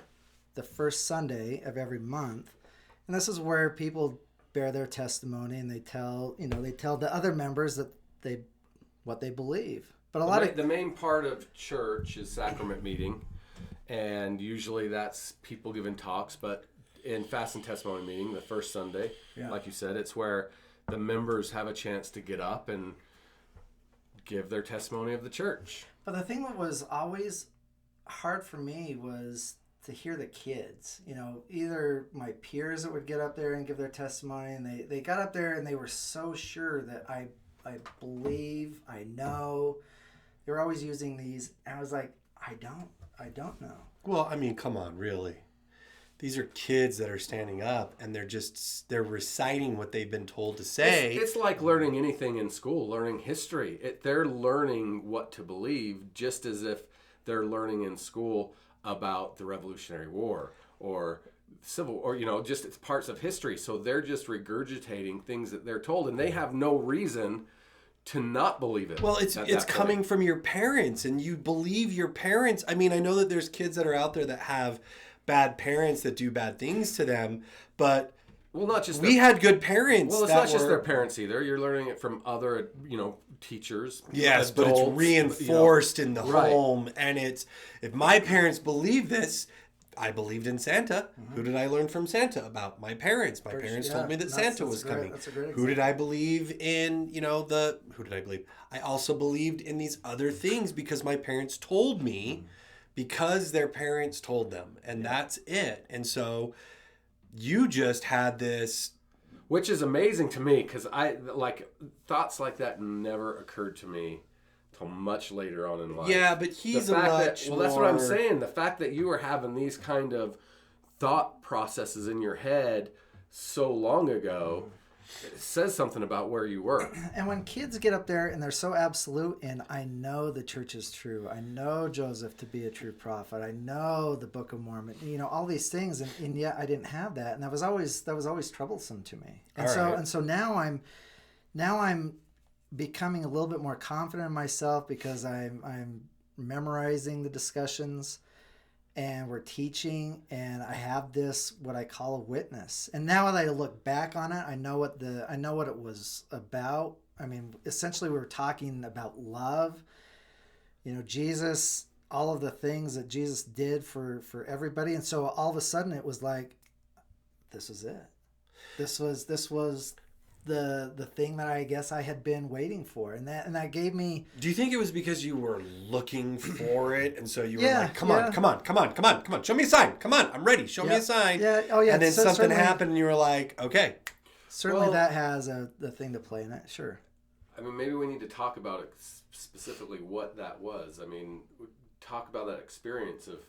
the first Sunday of every month, and this is where people bear their testimony and they tell the other members that what they believe. But the main part of church is sacrament meeting, and usually that's people giving talks. But in Fast and Testimony meeting, the first Sunday, like you said, it's where the members have a chance to get up and give their testimony of the church. But the thing that was always hard for me was to hear the kids, either my peers that would get up there and give their testimony, and they got up there and they were so sure that I believe, I know. They were always using these, and I was like, I don't know. Well, come on, really. These are kids that are standing up and they're reciting what they've been told to say. It's like learning anything in school, learning history. They're learning what to believe just as if they're learning in school about the Revolutionary War or Civil War, just it's parts of history. So they're just regurgitating things that they're told, and they have no reason to not believe it. Well, it's coming from your parents, and you believe your parents. I know that there's kids that are out there that have bad parents that do bad things to them, but not just we had good parents. Well, it's not just their parents either. You're learning it from other, teachers. Yes, adults, but it's reinforced in the home, and it's if my parents believe this. I believed in Santa. Mm-hmm. Who did I learn from Santa about? My parents. My parents told me that Santa was coming. That's a great example. Who did I believe in? Who did I believe? I also believed in these other things because my parents told me, because their parents told them, and that's it. And so you just had this, which is amazing to me because thoughts like that never occurred to me till much later on in life. Yeah, but he's that's what I'm saying. The fact that you were having these kind of thought processes in your head so long ago, it says something about where you were. And when kids get up there and they're so absolute, and I know the church is true, I know Joseph to be a true prophet, I know the Book of Mormon, all these things, and yet I didn't have that, and that was always troublesome to me. And so now I'm becoming a little bit more confident in myself because I'm memorizing the discussions, and we're teaching, and I have this what I call a witness. And now that I look back on it, I know what it was about. I mean, essentially we were talking about love. You know, Jesus, all of the things that Jesus did for everybody. And so all of a sudden it was like, this is it. This was the thing that I guess I had been waiting for. And that gave me... Do you think it was because you were looking for it, and so you were Yeah, like, come yeah. on, show me a sign. Come on, I'm ready. Show me a sign. Yeah. Oh, yeah. And then So something certainly- happened and you were like, okay. Certainly Well- that has the thing to play in it. Sure. I mean, maybe we need to talk about it specifically what that was. I mean, talk about that experience of,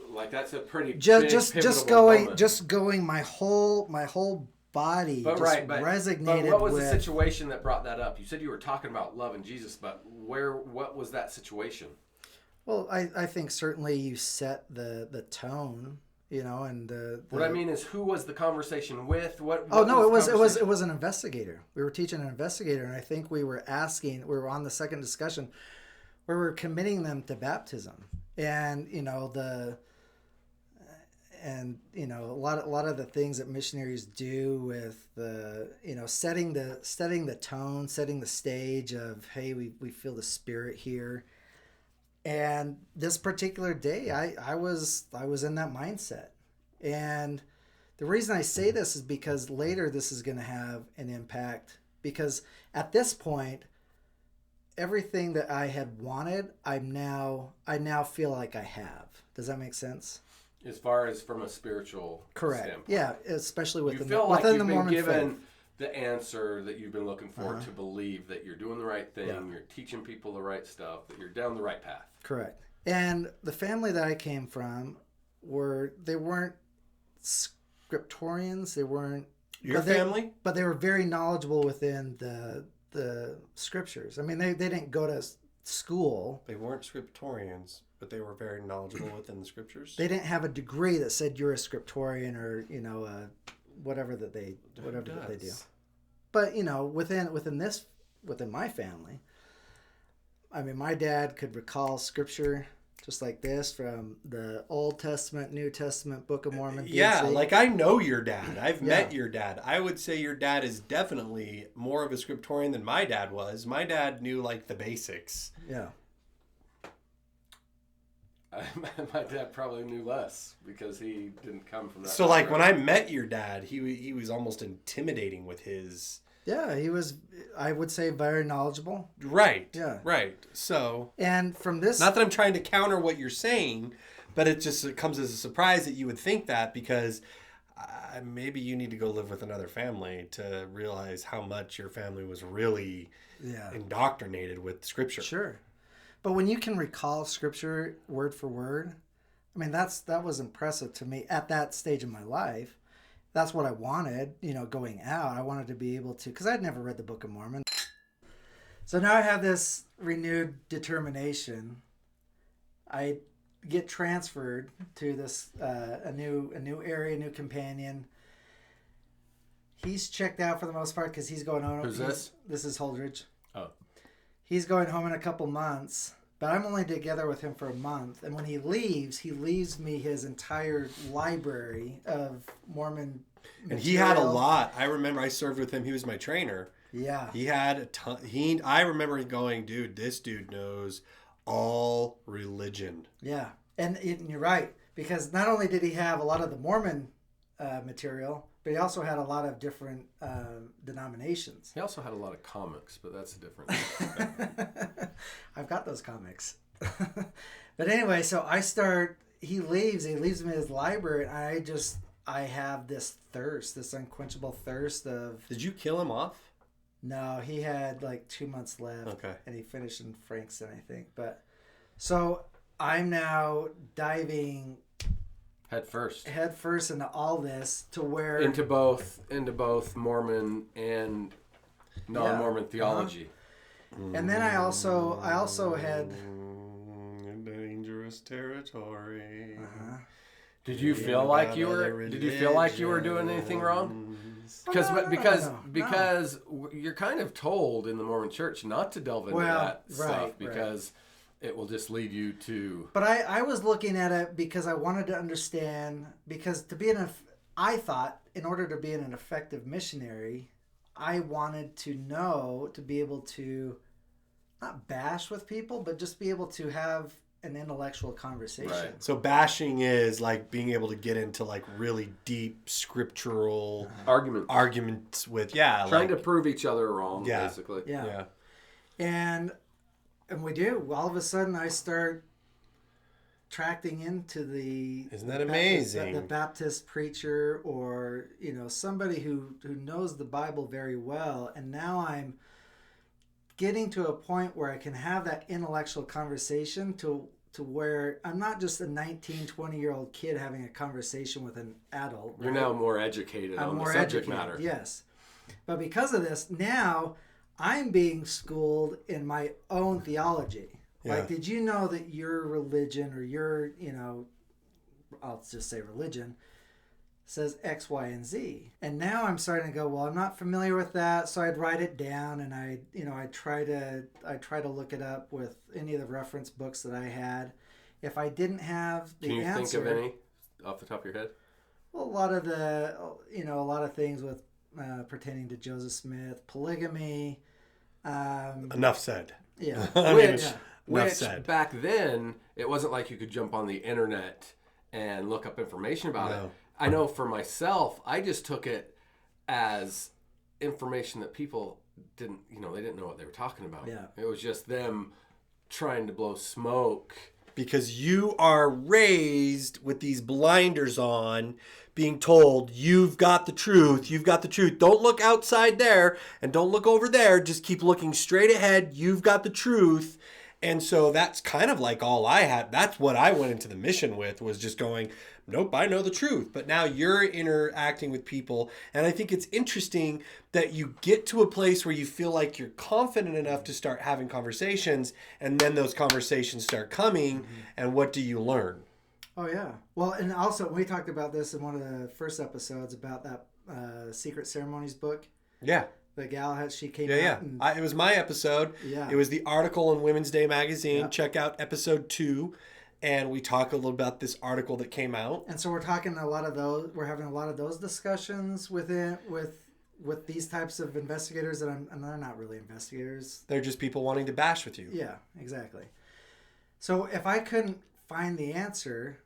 like, that's a pretty Just moment. going my whole body But just right, but resonated what was with... the situation that brought that up? You said you were talking about love and Jesus, but what was that situation? Well, I think certainly you set the tone, you know, and the What I mean is, who was the conversation with? What Oh no, was the it conversation? was an investigator. We were teaching an investigator, and I think we were on the second discussion where we were committing them to baptism, and a lot of the things that missionaries do with the setting the tone, setting the stage of, hey, we feel the Spirit here. And this particular day, I was in that mindset. And the reason I say this is because later this is going to have an impact, because at this point, everything that I had wanted, I now feel like I have. Does that make sense? As far as from a spiritual Correct. standpoint. Yeah, especially You feel like within you've the been Mormon given faith. the answer that you've been looking for Uh-huh. to believe that you're doing the right thing, Yeah. you're teaching people the right stuff, that you're down the right path. Correct. And the family that I came from they weren't scriptorians. They weren't Your family? but they were very knowledgeable within the scriptures. I mean, they didn't go to school. They weren't scriptorians, but they were very knowledgeable within the scriptures. They didn't have a degree that said you're a scriptorian or whatever that they do. But within my family, I mean, my dad could recall scripture just like this from the Old Testament, New Testament, Book of Mormon. Yeah, BC. like I know your dad. I've Yeah. met your dad. I would say your dad is definitely more of a scriptorian than my dad was. My dad knew like the basics. Yeah. My dad probably knew less because he didn't come from that. So like when background. I met your dad, he was almost intimidating with his... Yeah, he was, I would say, very knowledgeable. Right. Yeah. Right. So... And from this... Not that I'm trying to counter what you're saying, but it comes as a surprise that you would think that, because maybe you need to go live with another family to realize how much your family was really indoctrinated with scripture. Sure. But when you can recall scripture word for word, I mean, that was impressive to me at that stage in my life. That's what I wanted, going out. I wanted to be able to, because I'd never read the Book of Mormon. So now I have this renewed determination. I get transferred to this a new area, new companion. He's checked out for the most part because he's going home. Who's this? This is Holdridge. Oh. He's going home in a couple months, but I'm only together with him for a month. And when he leaves me his entire library of Mormon And he had a material. lot. I remember I served with him. He was my trainer. Yeah. He had a ton. I remember going, dude, this dude knows all religion. Yeah. And you're right, because not only did he have a lot of the Mormon material, but he also had a lot of different denominations. He also had a lot of comics, but that's a different. I've got those comics. But anyway, so he leaves me his library, and I have this thirst, this unquenchable thirst of... Did you kill him off? No, he had like 2 months left. Okay. And he finished in Frankston, I think. But so I'm now diving Head first into all this to where... into both Mormon and non-Mormon theology. And then I also had... Dangerous territory. Uh-huh. Did you feel like you were doing anything wrong? Because you're kind of told in the Mormon Church not to delve into that stuff, because it will just lead you to. But I was looking at it because I wanted to understand, because I thought in order to be an effective missionary, I wanted to know, to be able to not bash with people, but just be able to have an intellectual conversation. Right. So bashing is like being able to get into like really deep scriptural arguments with, trying to prove each other wrong, basically. Yeah. And we do. All of a sudden, I start tracting into Isn't that amazing? The Baptist preacher, or somebody who knows the Bible very well, and now I'm getting to a point where I can have that intellectual conversation to where I'm not just a 19, 20-year-old kid having a conversation with an adult. Right? You're now more educated on the subject matter. Yes. But because of this, now I'm being schooled in my own theology. Yeah. Like, did you know that your religion, or your, I'll just say religion, says X, Y, and Z? And now I'm starting to go, well, I'm not familiar with that, so I'd write it down, and I try to look it up with any of the reference books that I had. If I didn't have the answer, can you think of any off the top of your head? Well, a lot of things with pertaining to Joseph Smith, polygamy. Enough said. Yeah. Which back then, it wasn't like you could jump on the internet and look up information about it. I know for myself, I just took it as information that people didn't know what they were talking about. Yeah. It was just them trying to blow smoke. Because you are raised with these blinders on, being told, you've got the truth, Don't look outside there, and don't look over there. Just keep looking straight ahead. You've got the truth. And so that's kind of like all I had. That's what I went into the mission with, was just going, nope, I know the truth. But now you're interacting with people. And I think it's interesting that you get to a place where you feel like you're confident enough to start having conversations. And then those conversations start coming. Mm-hmm. And what do you learn? Oh, yeah. Well, and also we talked about this in one of the first episodes about that Secret Ceremonies book. Yeah. The gal, she came out. Yeah. It was my episode. Yeah. It was the article in Women's Day magazine. Yeah. Check out episode 2. And we talk a little about this article that came out. And so we're having a lot of those discussions with these types of investigators and they're not really investigators. They're just people wanting to bash with you. Yeah, exactly. So if I couldn't find the answer,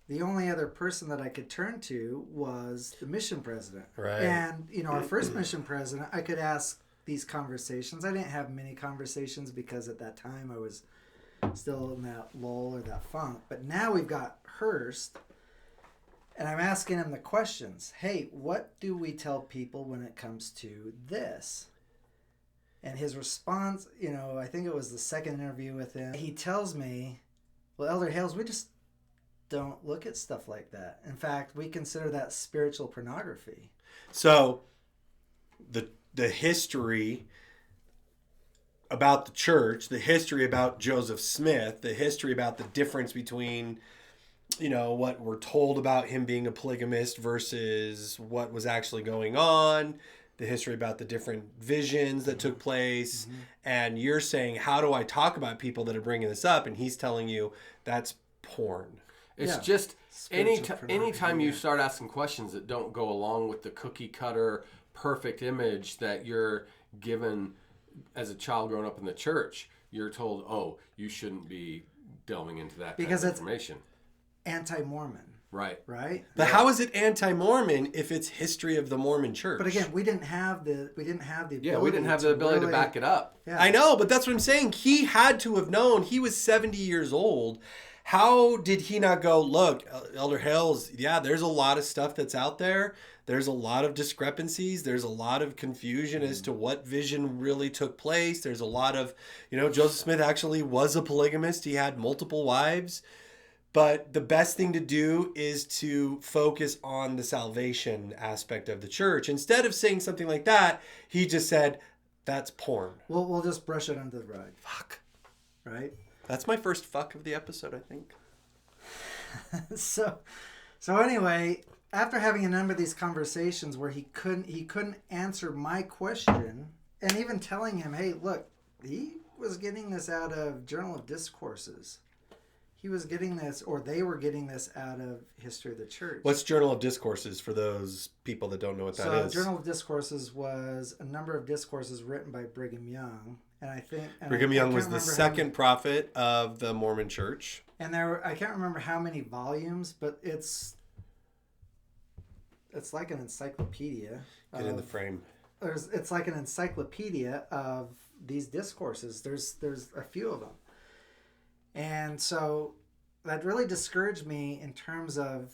the only other person that I could turn to was the mission president. Right. And, our first mission president, I could ask these conversations. I didn't have many conversations because at that time I was still in that lull or that funk. But now we've got Hurst, and I'm asking him the questions. Hey, what do we tell people when it comes to this? And his response, I think it was the second interview with him, he tells me, well, Elder Hales, we just don't look at stuff like that. In fact, we consider that spiritual pornography. So the history about the church, the history about Joseph Smith, the history about the difference between, what we're told about him being a polygamist versus what was actually going on, the history about the different visions that took place. Mm-hmm. And you're saying, how do I talk about people that are bringing this up? And he's telling you that's porn. It's just anytime you start asking questions that don't go along with the cookie cutter perfect image that you're given as a child growing up in the church, you're told, oh, you shouldn't be delving into that because kind of information. Anti-Mormon. Right. But how is it anti-Mormon if it's history of the Mormon church? But again, we didn't have the ability. Yeah, we didn't have the ability to back it up. Yeah. I know, but that's what I'm saying. He had to have known. He was 70 years old. How did he not go, look, Elder Hales, yeah, there's a lot of stuff that's out there. There's a lot of discrepancies. There's a lot of confusion as to what vision really took place. There's a lot of, Joseph Smith actually was a polygamist. He had multiple wives. But the best thing to do is to focus on the salvation aspect of the church. Instead of saying something like that, he just said, that's porn. We'll just brush it under the rug. Fuck. Right? That's my first fuck of the episode, I think. So anyway, after having a number of these conversations where he couldn't answer my question, and even telling him, hey, look, he was getting this out of Journal of Discourses. He was getting this, or they were getting this out of History of the Church. What's Journal of Discourses for those people that don't know what that is? Journal of Discourses was a number of discourses written by Brigham Young. And I think... Brigham Young was the second prophet of the Mormon Church. And I can't remember how many volumes, but it's like an encyclopedia. Get in the frame. It's like an encyclopedia of these discourses. There's a few of them. And so that really discouraged me in terms of,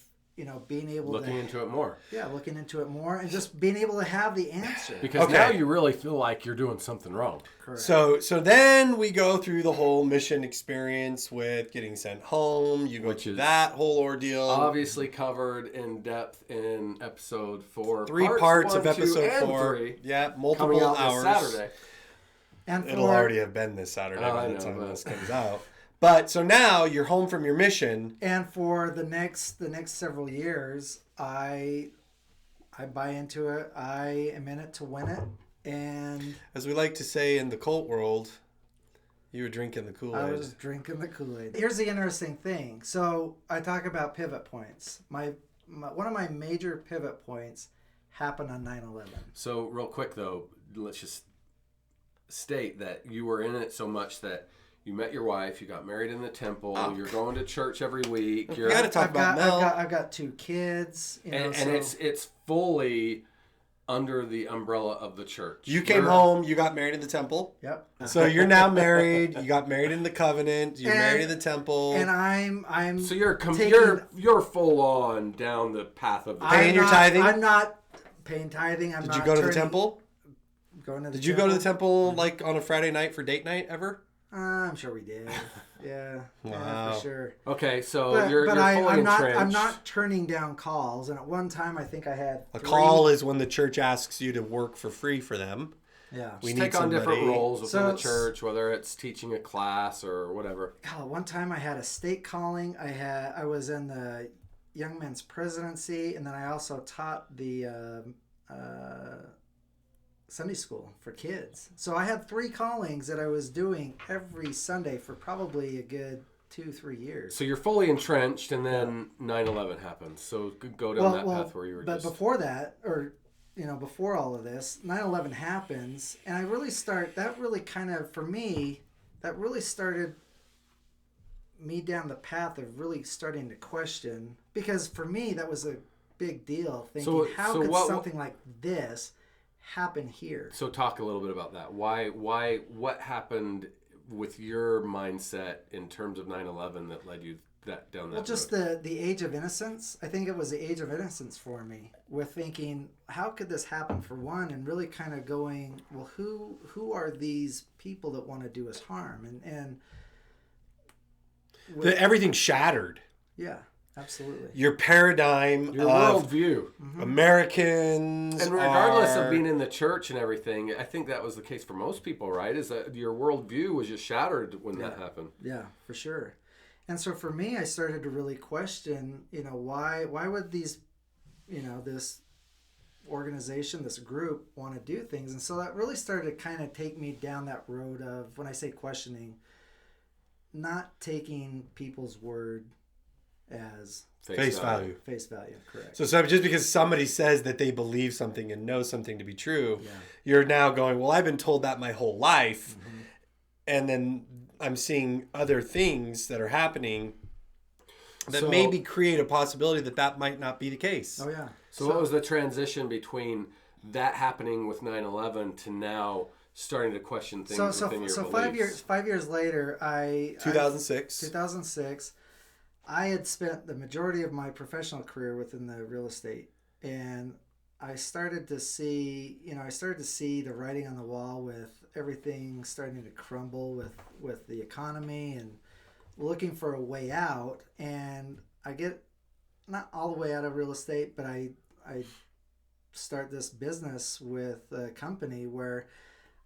being able looking into it more. Yeah, looking into it more and just being able to have the answer. Because now you really feel like you're doing something wrong. Correct. So then we go through the whole mission experience with getting sent home. You go through that whole ordeal. Obviously covered in depth in episode 4. Three parts of 1, 2, episode and 4. 3, yeah, multiple coming out hours. This Saturday. And it'll already have been this Saturday by the time but... this comes out. But so now you're home from your mission. And for the next several years, I buy into it. I am in it to win it. And as we like to say in the cult world, you were drinking the Kool-Aid. I was drinking the Kool-Aid. Here's the interesting thing. So I talk about pivot points. One of my major pivot points happened on 9/11. So real quick though, let's just state that you were in it so much that you met your wife, you got married in the temple, you're going to church every week. You got to talk about Mel. I've got 2 kids. And it's fully under the umbrella of the church. You came home, you got married in the temple. Yep. So you're now married, you got married in the covenant, you're married in the temple. And I'm so you're full on down the path of the paying your tithing? I'm not paying tithing. Did you go to the temple? Did you go to the temple like on a Friday night for date night ever? I'm sure we did. Yeah. Wow. Yeah, for sure. Okay, so you're fully entrenched. I'm not turning down calls. And at one time, I think I had a call is when the church asks you to work for free for them. Yeah. We take on different roles within the church, whether it's teaching a class or whatever. God, one time I had a state calling. I was in the Young Men's Presidency, and then I also taught the Sunday school for kids. So I had 3 callings that I was doing every Sunday for probably a good 2-3 years. So you're fully entrenched, and then 9/11 happens. So go down that path where you were But before that, or before all of this, 9/11 happens, and that really started me down the path of really starting to question, because for me that was a big deal, thinking how could something like this happen here? So talk a little bit about that. Why what happened with your mindset in terms of 9/11 that led you down that road? Just the age of innocence. I think it was the age of innocence for me, with thinking, how could this happen, for one, and really kind of going, well, who are these people that want to do us harm? And everything shattered. Yeah, absolutely. Your paradigm, your worldview. Americans, and regardless of being in the church and everything, I think that was the case for most people, right? Is that your worldview was just shattered when that happened? Yeah, for sure. And so for me, I started to really question, why would these, this organization, this group want to do things? And so that really started to kind of take me down that road of, when I say questioning, not taking people's word as face value. Face value, correct. So just because somebody says that they believe something and know something to be true, you're now going, well, I've been told that my whole life. Mm-hmm. And then I'm seeing other things that are happening that maybe create a possibility that might not be the case. Oh, yeah. So what was the transition between that happening with 9/11 to now starting to question things within your beliefs? 5 years later, 2006, I had spent the majority of my professional career within the real estate, and I started to see the writing on the wall with everything starting to crumble with the economy, and looking for a way out. And I get not all the way out of real estate, but I start this business with a company where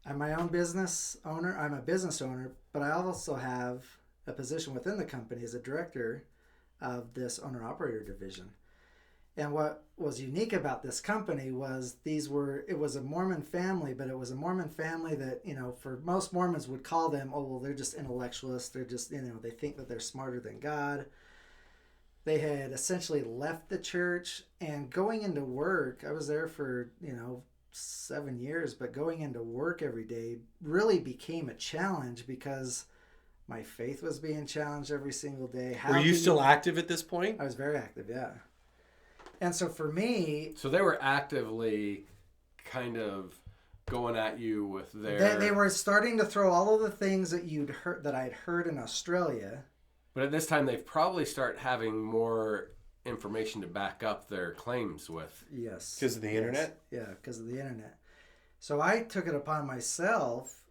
I'm my own business owner. I'm a business owner, but I also have a position within the company as a director of this owner-operator division. And what was unique about this company was it was a Mormon family, but it was a Mormon family that, for most Mormons would call them, oh, well, they're just intellectualists. They're just, they think that they're smarter than God. They had essentially left the church, and going into work, I was there for, 7 years, but going into work every day really became a challenge because my faith was being challenged every single day. Were you still active at this point? I was very active, yeah. And so for me... So they were actively kind of going at you with their... They were starting to throw all of the things that I'd heard in Australia. But at this time, they've probably start having more information to back up their claims with. Yes. Because of the internet? Yeah, because of the internet. So I took it upon myself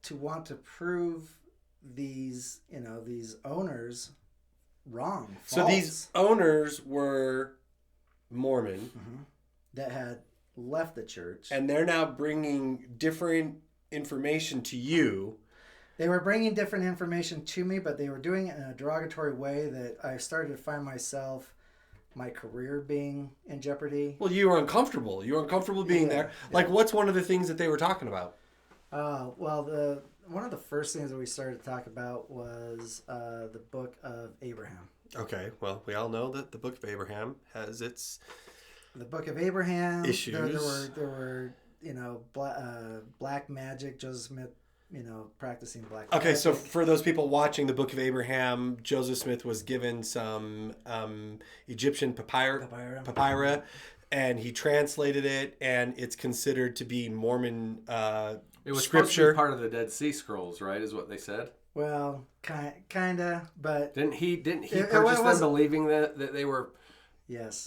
to want to prove these owners wrong. So these owners were Mormon. Mm-hmm. That had left the church. And they're now bringing different information to you. They were bringing different information to me, but they were doing it in a derogatory way that I started to find my career being in jeopardy. Well, you were uncomfortable. You were uncomfortable being there. Like, what's one of the things that they were talking about? Well, one of the first things that we started to talk about was the Book of Abraham. Okay, well, we all know that the Book of Abraham has its... The Book of Abraham. Issues. There were black magic, Joseph Smith, practicing black magic. Okay, so for those people watching the Book of Abraham, Joseph Smith was given some Egyptian papyri, and he translated it, and it's considered to be Mormon it was scripture. Supposed to be part of the Dead Sea Scrolls, right? Is what they said. Well, kinda, but didn't he purchase them believing that they were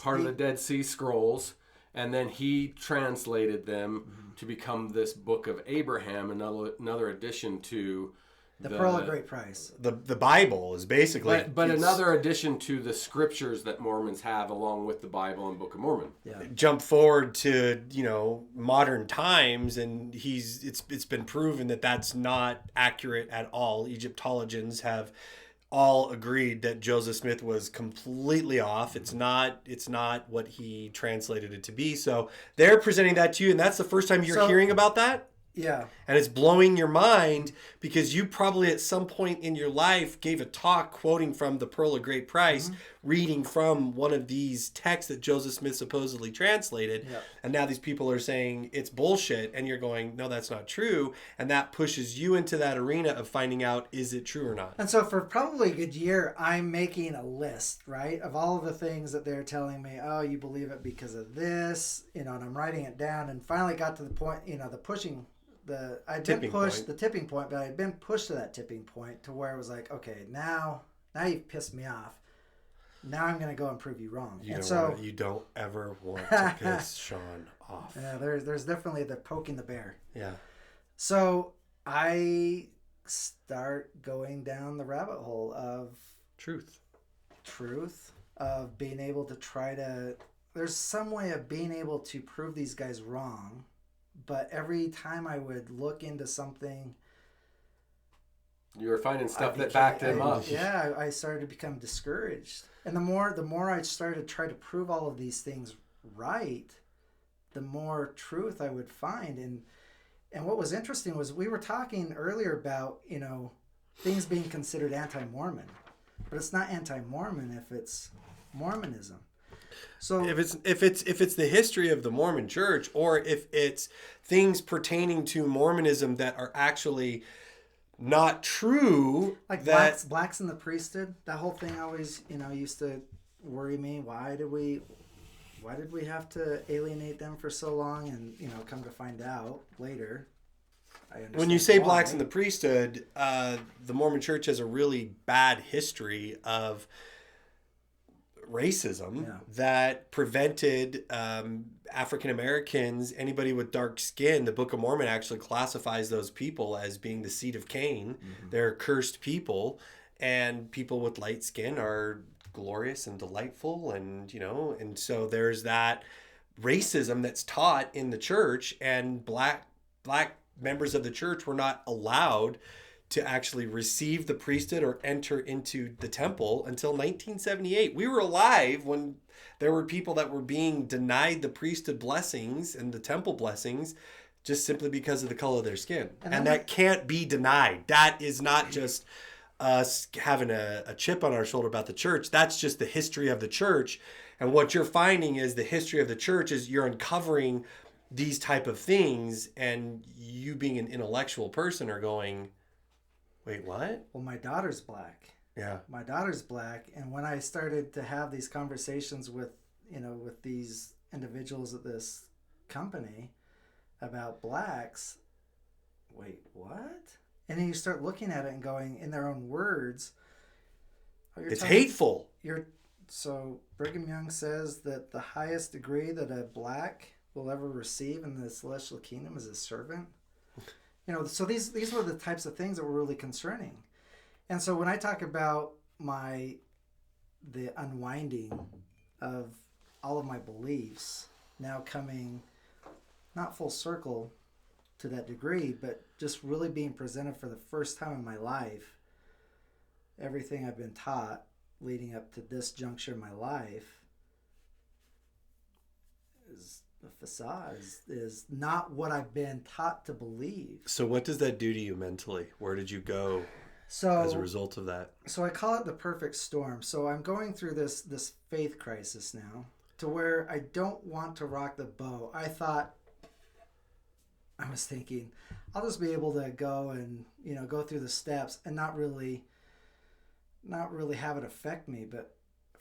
part of the Dead Sea Scrolls, and then he translated them to become this Book of Abraham, another addition to the Pearl of Great Price. The Bible is basically... But another addition to the scriptures that Mormons have along with the Bible and Book of Mormon. Yeah. Jump forward to, modern times, and it's been proven that that's not accurate at all. Egyptologians have all agreed that Joseph Smith was completely off. It's not what he translated it to be. So they're presenting that to you, and that's the first time you're hearing about that? Yeah. And it's blowing your mind because you probably at some point in your life gave a talk quoting from the Pearl of Great Price, reading from one of these texts that Joseph Smith supposedly translated. Yep. And now these people are saying it's bullshit. And you're going, no, that's not true. And that pushes you into that arena of finding out, is it true or not? And so for probably a good year, I'm making a list, right, of all of the things that they're telling me, oh, you believe it because of this, and I'm writing it down, and finally got to the point, the pushing... I'd been pushed the tipping point, but I'd been pushed to that tipping point to where it was like, okay, now you've pissed me off. Now I'm going to go and prove you wrong. You don't ever want to piss Shawn off. Yeah, there's definitely the poking the bear. Yeah. So I start going down the rabbit hole of truth, of being able to there's some way of being able to prove these guys wrong. But every time I would look into something, you were finding stuff that backed him up. Yeah, I started to become discouraged. And the more I started to try to prove all of these things right, the more truth I would find. And what was interesting was we were talking earlier about, things being considered anti-Mormon. But it's not anti-Mormon if it's Mormonism. So if it's the history of the Mormon Church, or if it's things pertaining to Mormonism that are actually not true, like blacks in the priesthood, that whole thing always used to worry me. Why did we have to alienate them for so long? And come to find out later, when you say blacks in the priesthood, the Mormon Church has a really bad history of racism that prevented African Americans, anybody with dark skin. The Book of Mormon actually classifies those people as being the seed of Cain. They're cursed people, and people with light skin are glorious and delightful, and and so there's that racism that's taught in the church, and black members of the church were not allowed to actually receive the priesthood or enter into the temple until 1978. We were alive when there were people that were being denied the priesthood blessings and the temple blessings just simply because of the color of their skin. And that can't be denied. That is not just us having a chip on our shoulder about the church. That's just the history of the church. And what you're finding is the history of the church is you're uncovering these type of things, and you being an intellectual person are going, wait, what? Well, my daughter's black. Yeah. My daughter's black, and when I started to have these conversations with, with these individuals at this company about blacks, wait, what? And then you start looking at it and going, in their own words, It's hateful. So Brigham Young says that the highest degree that a black will ever receive in the celestial kingdom is a servant. So these were the types of things that were really concerning. And so when I talk about the unwinding of all of my beliefs now coming not full circle to that degree, but just really being presented for the first time in my life, everything I've been taught leading up to this juncture in my life is a facade, is not what I've been taught to believe. So what does that do to you mentally? Where did you go as a result of that? So I call it the perfect storm. So I'm going through this faith crisis now to where I don't want to rock the boat. I was thinking, I'll just be able to go and, go through the steps and not really have it affect me. But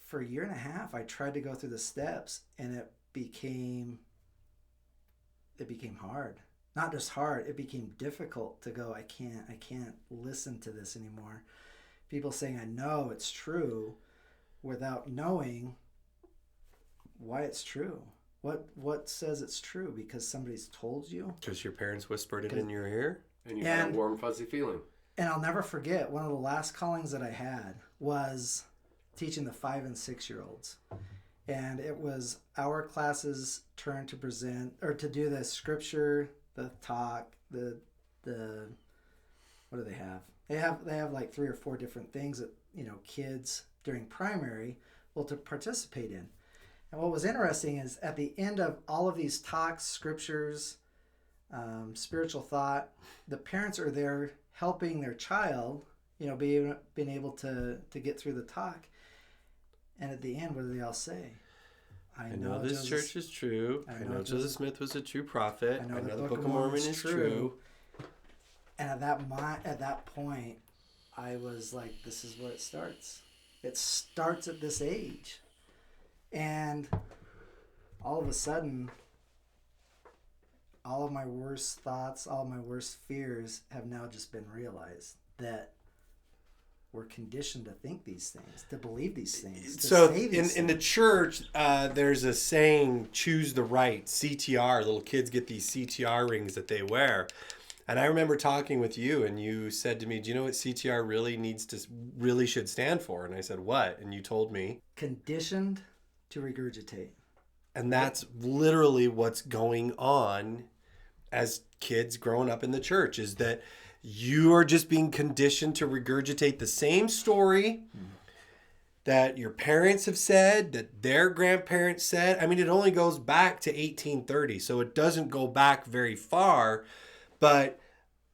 for a year and a half, I tried to go through the steps, and it became hard. Not just hard, it became difficult to go, I can't listen to this anymore. People saying I know it's true without knowing why it's true. What says it's true? Because somebody's told you? Because your parents whispered it in your ear? And you had a warm, fuzzy feeling. And I'll never forget, one of the last callings that I had was teaching the 5 and 6 year olds. And it was our class's turn to present, or to do the scripture, the talk, the what do they have? They have like 3 or 4 different things that, kids during primary will to participate in. And what was interesting is at the end of all of these talks, scriptures, spiritual thought, the parents are there helping their child, being able to get through the talk. And at the end, what do they all say? I know this church is true. I know Joseph Smith was a true prophet. I know the Book of Mormon is true. And at that point, I was like, this is where it starts. It starts at this age. And all of a sudden, all of my worst thoughts, all of my worst fears have now just been realized, that we're conditioned to think these things, to believe these things. So in the church, there's a saying, choose the right, CTR. Little kids get these CTR rings that they wear. And I remember talking with you, and you said to me, do you know what CTR really should stand for? And I said, what? And you told me, conditioned to regurgitate. And that's literally what's going on as kids growing up in the church, is that you are just being conditioned to regurgitate the same story that your parents have said, that their grandparents said. I mean, it only goes back to 1830, so it doesn't go back very far. But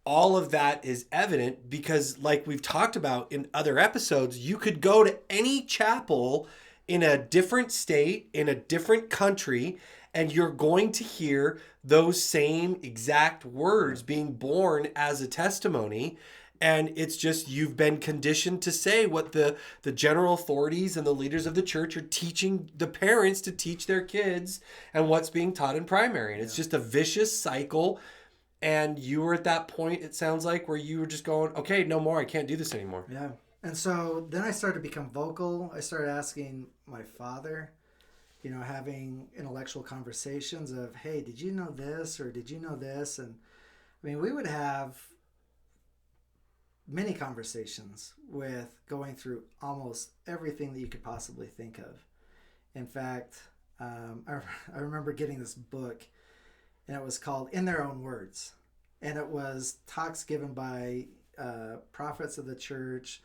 all of that is evident because, like we've talked about in other episodes, you could go to any chapel in a different state, in a different country, and you're going to hear those same exact words being born as a testimony. And it's just, you've been conditioned to say what the general authorities and the leaders of the church are teaching the parents to teach their kids, and what's being taught in primary. And it's just a vicious cycle. And you were at that point, it sounds like, where you were just going, okay, no more, I can't do this anymore. Yeah. And so then I started to become vocal. I started asking my father, having intellectual conversations of, hey, did you know this? Or did you know this? And I mean, we would have many conversations with going through almost everything that you could possibly think of. In fact, I remember getting this book, and it was called In Their Own Words. And it was talks given by prophets of the church,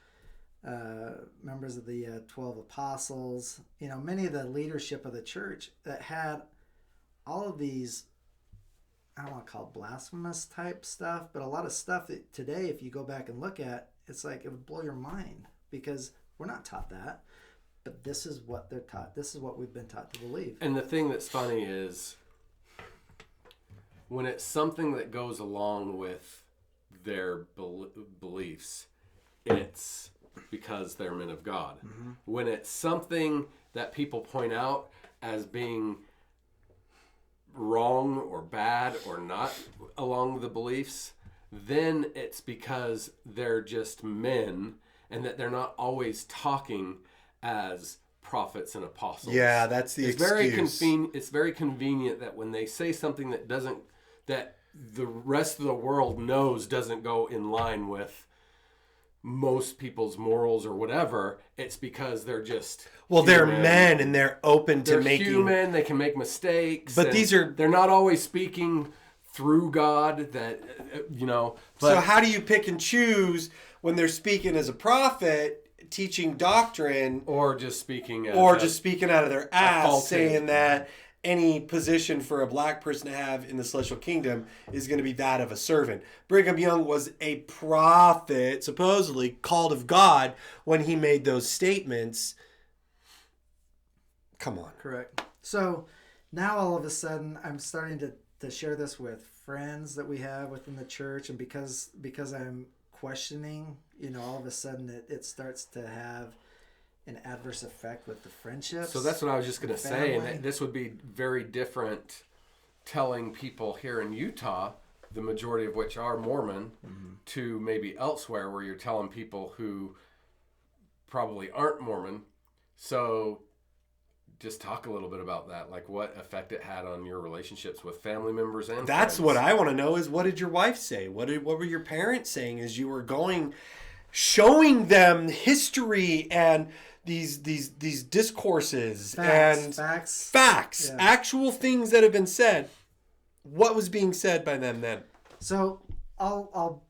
members of the 12 apostles, many of the leadership of the church that had all of these, I don't want to call it blasphemous type stuff, but a lot of stuff that today, if you go back and look at, it's like it would blow your mind because we're not taught that. But this is what they're taught. This is what we've been taught to believe. And the thing that's funny is when it's something that goes along with their beliefs, it's because they're men of God. Mm-hmm. When it's something that people point out as being wrong or bad or not along the beliefs, then it's because they're just men and that they're not always talking as prophets and apostles. Yeah, that's the excuse. It's very convenient that when they say something that the rest of the world knows doesn't go in line with most people's morals or whatever, it's because they're just they're men and they're open to making... They're human, they can make mistakes. But they're not always speaking through God, that, But, so how do you pick and choose when they're speaking as a prophet, teaching doctrine, or just speaking out of their ass, saying that any position for a black person to have in the celestial kingdom is going to be that of a servant? Brigham Young was a prophet, supposedly called of God, when he made those statements. Come on. Correct. So now all of a sudden I'm starting to share this with friends that we have within the church, and because I'm questioning, all of a sudden it starts to have an adverse effect with the friendships. So that's what I was just going to say, and that this would be very different telling people here in Utah, the majority of which are Mormon, mm-hmm. to maybe elsewhere where you're telling people who probably aren't Mormon. So just talk a little bit about that, like what effect it had on your relationships with family members and That's friends. what I want to know is, what did your wife say? What were your parents saying as you were showing them history and these discourses facts, yeah. Actual things that have been said? What was being said by them then? So I'll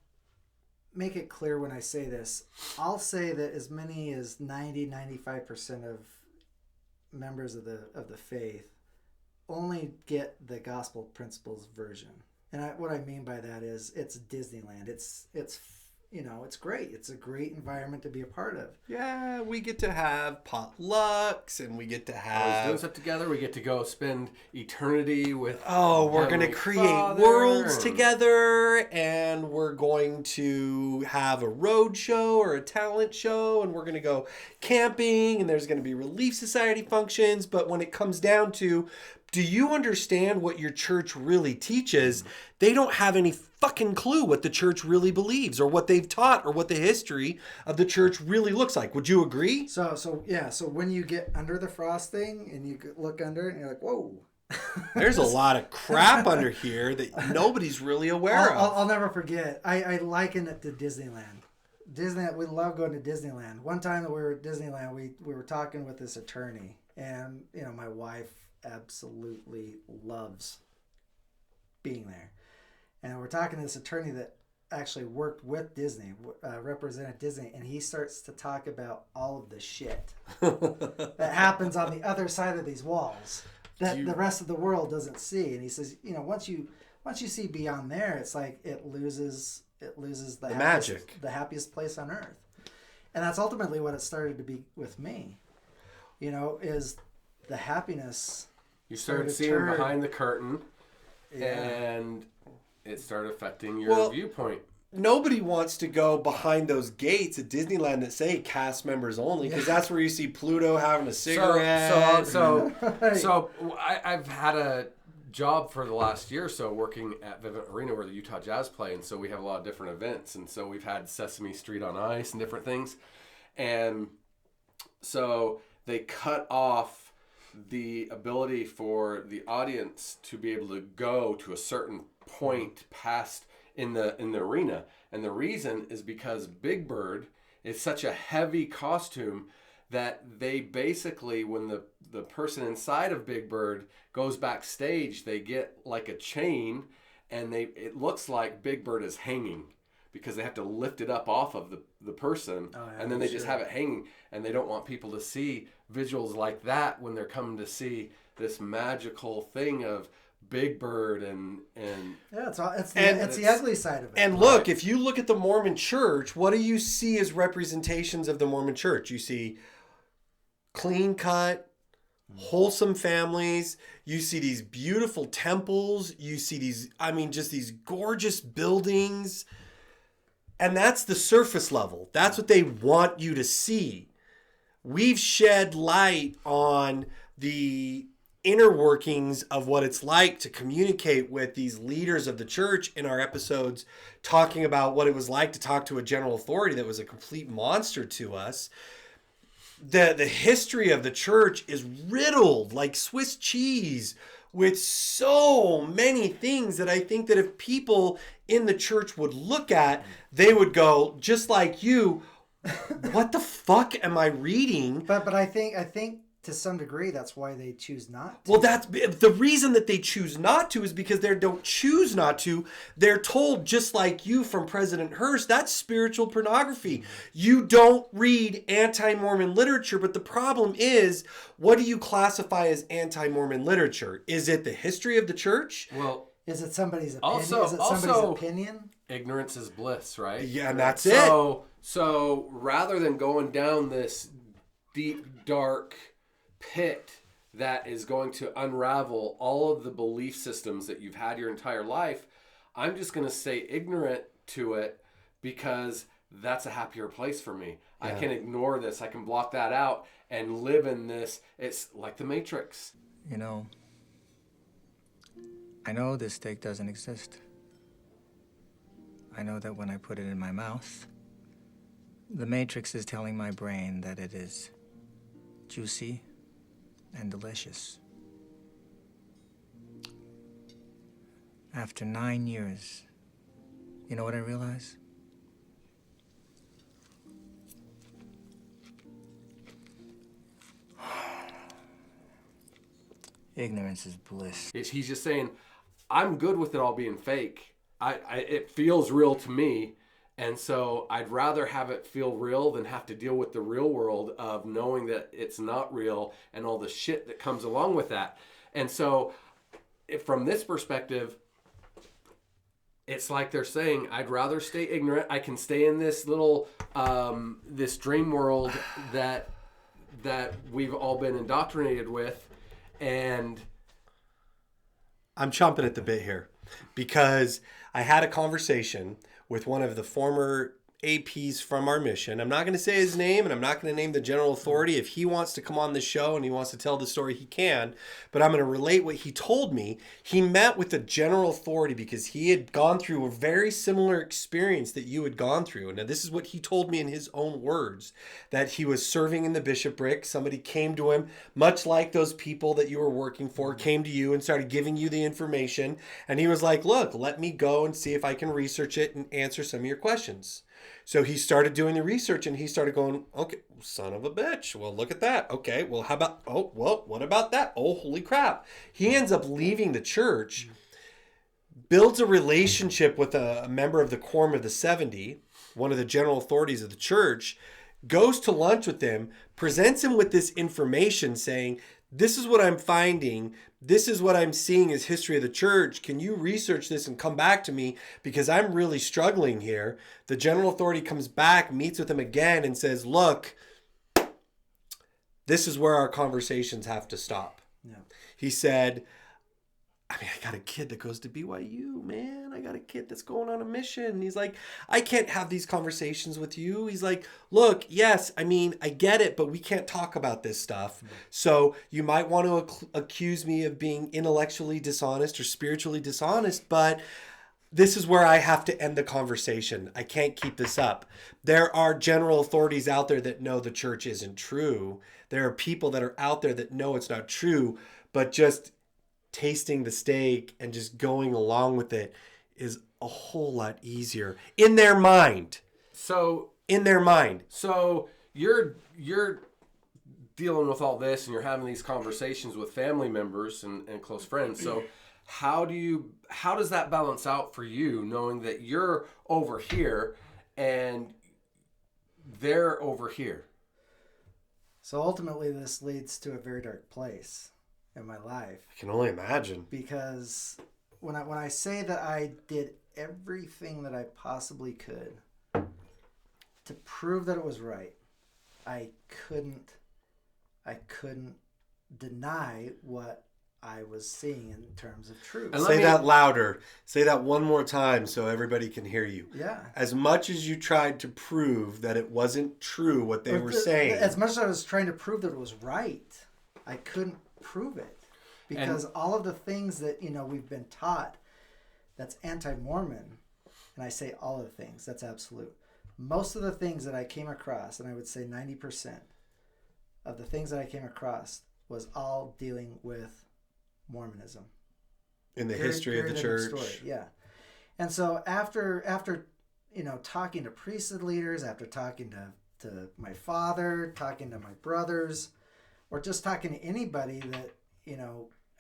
make it clear when I say this. I'll say that as many as 90-95% of members of the faith only get the gospel principles version, and what I mean by that is it's Disneyland. It's great. It's a great environment to be a part of. Yeah, we get to have potlucks, and we get to have doing stuff together. We get to go spend eternity with. We're going to create worlds together, and we're going to have a road show or a talent show, and we're going to go camping, and there's going to be Relief Society functions. But when it comes down to, do you understand what your church really teaches? They don't have any fucking clue what the church really believes or what they've taught or what the history of the church really looks like. Would you agree? So when you get under the frosting and you look under it and you're like, whoa. There's a lot of crap under here that nobody's really aware of. I'll never forget. I liken it to Disneyland. Disneyland, we love going to Disneyland. One time that we were at Disneyland, we were talking with this attorney, and my wife absolutely loves being there. And we're talking to this attorney that actually worked with Disney, represented Disney, and he starts to talk about all of the shit that happens on the other side of these walls that the rest of the world doesn't see. And he says, once you see beyond there, it's like it loses the magic, the happiest place on earth. And that's ultimately what it started to be with me. Is the happiness. You started seeing behind the curtain, and it started affecting your viewpoint. Nobody wants to go behind those gates at Disneyland that say cast members only, because that's where you see Pluto having a cigarette. So I've had a job for the last year or so working at Vivint Arena where the Utah Jazz play, and so we have a lot of different events, and so we've had Sesame Street on Ice and different things, and so they cut off the ability for the audience to be able to go to a certain point past in the arena. And the reason is because Big Bird is such a heavy costume that they basically, when the person inside of Big Bird goes backstage, they get like a chain, and it looks like Big Bird is hanging because they have to lift it up off of the person, and then they just have it hanging, and they don't want people to see visuals like that when they're coming to see this magical thing of Big Bird and yeah, it's the ugly side of it. And look, if you look at the Mormon Church, what do you see as representations of the Mormon Church? You see clean cut, wholesome families. You see these beautiful temples. You see these, just these gorgeous buildings. And that's the surface level. That's what they want you to see. We've shed light on the inner workings of what it's like to communicate with these leaders of the church in our episodes, talking about what it was like to talk to a general authority that was a complete monster to us. The history of the church is riddled like Swiss cheese with so many things that I think that if people in the church would look at, they would go, just like you, what the fuck am I reading? But I think to some degree that's why they choose not to. Well, that's the reason that they choose not to is because they don't choose not to. They're told, just like you from President Hearst, that's spiritual pornography. You don't read anti-Mormon literature, but the problem is, what do you classify as anti-Mormon literature? Is it the history of the church? well, Is it somebody's opinion? Also, opinion? ignorance is bliss, right? Yeah, and that's it. So rather than going down this deep, dark pit that is going to unravel all of the belief systems that you've had your entire life, I'm just going to stay ignorant to it because that's a happier place for me. Yeah. I can ignore this. I can block that out and live in this. It's like the Matrix. I know this steak doesn't exist. I know that when I put it in my mouth, the Matrix is telling my brain that it is juicy and delicious. After 9 years, you know what I realize? Ignorance is bliss. He's just saying, I'm good with it all being fake. It feels real to me. And so I'd rather have it feel real than have to deal with the real world of knowing that it's not real and all the shit that comes along with that. And so from this perspective, it's like they're saying, I'd rather stay ignorant. I can stay in this little, this dream world that we've all been indoctrinated with. And I'm chomping at the bit here because I had a conversation with one of the former APs from our mission. I'm not going to say his name, and I'm not going to name the general authority. If he wants to come on the show and he wants to tell the story, he can. But I'm going to relate what he told me. He met with the general authority because he had gone through a very similar experience that you had gone through. Now, this is what he told me in his own words, that he was serving in the bishopric. Somebody came to him, much like those people that you were working for, came to you and started giving you the information. And he was like, look, let me go and see if I can research it and answer some of your questions. So he started doing the research and he started going, okay, son of a bitch. Well, look at that. Okay, well, how about, oh, well, what about that? Oh, holy crap. He ends up leaving the church, builds a relationship with a member of the Quorum of the 70, one of the general authorities of the church, goes to lunch with him, presents him with this information saying, this is what I'm finding. This is what I'm seeing as history of the church. Can you research this and come back to me? Because I'm really struggling here. The general authority comes back, meets with him again and says, look, this is where our conversations have to stop. Yeah. He said, I got a kid that goes to BYU, man. I got a kid that's going on a mission. He's like, I can't have these conversations with you. He's like, look, yes, I get it, but we can't talk about this stuff. So you might want to accuse me of being intellectually dishonest or spiritually dishonest, but this is where I have to end the conversation. I can't keep this up. There are general authorities out there that know the church isn't true. There are people that are out there that know it's not true, but just tasting the steak and just going along with it is a whole lot easier in their mind. So you're dealing with all this and you're having these conversations with family members and close friends. So how does that balance out for you, knowing that you're over here and they're over here? So ultimately, this leads to a very dark place in my life. I can only imagine. Because when I say that I did everything that I possibly could to prove that it was right, I couldn't deny what I was seeing in terms of truth. And Say that louder. Say that one more time so everybody can hear you. Yeah. As much as you tried to prove that it wasn't true what they were saying. As much as I was trying to prove that it was right, I couldn't prove it. Because all of the things that, we've been taught, that's anti-Mormon, and I say all of the things, that's absolute. Most of the things that I came across, and I would say 90% of the things that I came across was all dealing with Mormonism. In the history of the church. Story, yeah. And so after talking to priesthood leaders, after talking to my father, talking to my brothers, or just talking to anybody that,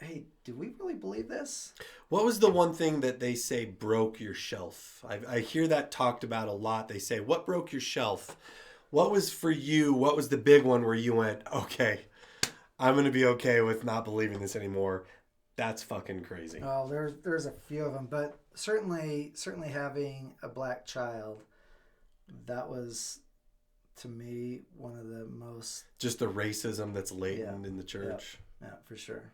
hey, do we really believe this? What was the one thing that they say broke your shelf? I hear that talked about a lot. They say, what broke your shelf? What was for you? What was the big one where you went, okay, I'm going to be okay with not believing this anymore? That's fucking crazy. Well, there's a few of them, but certainly having a black child, that was, to me, one of the most... Just the racism that's latent in the church. Yeah, for sure.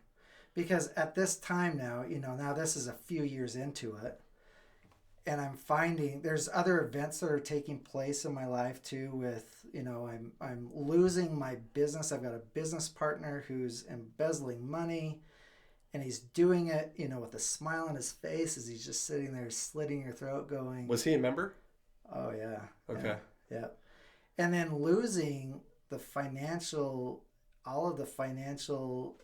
Because at this time now, now this is a few years into it, and I'm finding there's other events that are taking place in my life too with, I'm losing my business. I've got a business partner who's embezzling money, and he's doing it, with a smile on his face as he's just sitting there slitting your throat going... Was he a member? Oh, yeah. Okay. Yeah. And then losing all of the financial,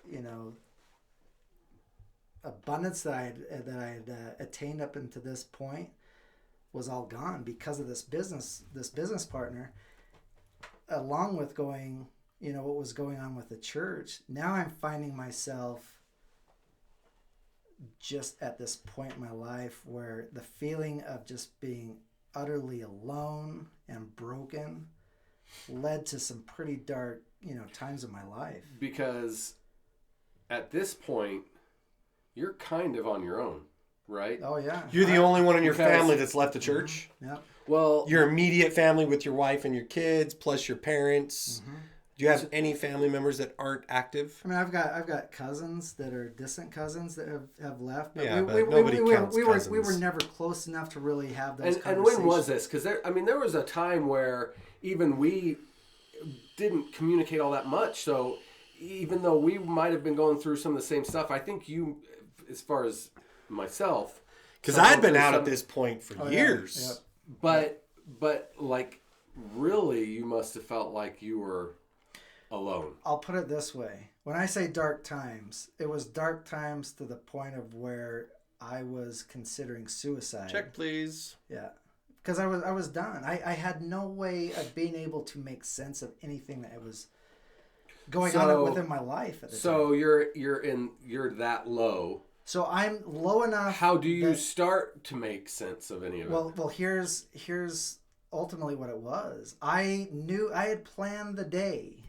abundance that I had attained up into this point was all gone because of this business partner, along with going, what was going on with the church. Now I'm finding myself just at this point in my life where the feeling of just being utterly alone and broken led to some pretty dark, times in my life. Because at this point, you're kind of on your own, right? Oh, yeah. You're the only one in your family that's left the church? Yeah. Well, Your immediate family with your wife and your kids, plus your parents. Mm-hmm. Do you have any family members that aren't active? I mean, I've got cousins that are distant cousins that have left. But Yeah, but nobody counts cousins. We were never close enough to really have those and conversations. when was this? Because there was a time where even we didn't communicate all that much. So even though we might have been going through some of the same stuff, I think you, as far as myself, because I'd been out at this point for years. Yeah. Yep. But like, really, you must have felt like you were alone. I'll put it this way. When I say dark times, it was dark times to the point of where I was considering suicide. Check, please. Yeah. Because I was done. I had no way of being able to make sense of anything that was going on within my life at the time. So you're that low. So I'm low enough. How do you start to make sense of any of it? Well, here's ultimately what it was. I knew I had planned the day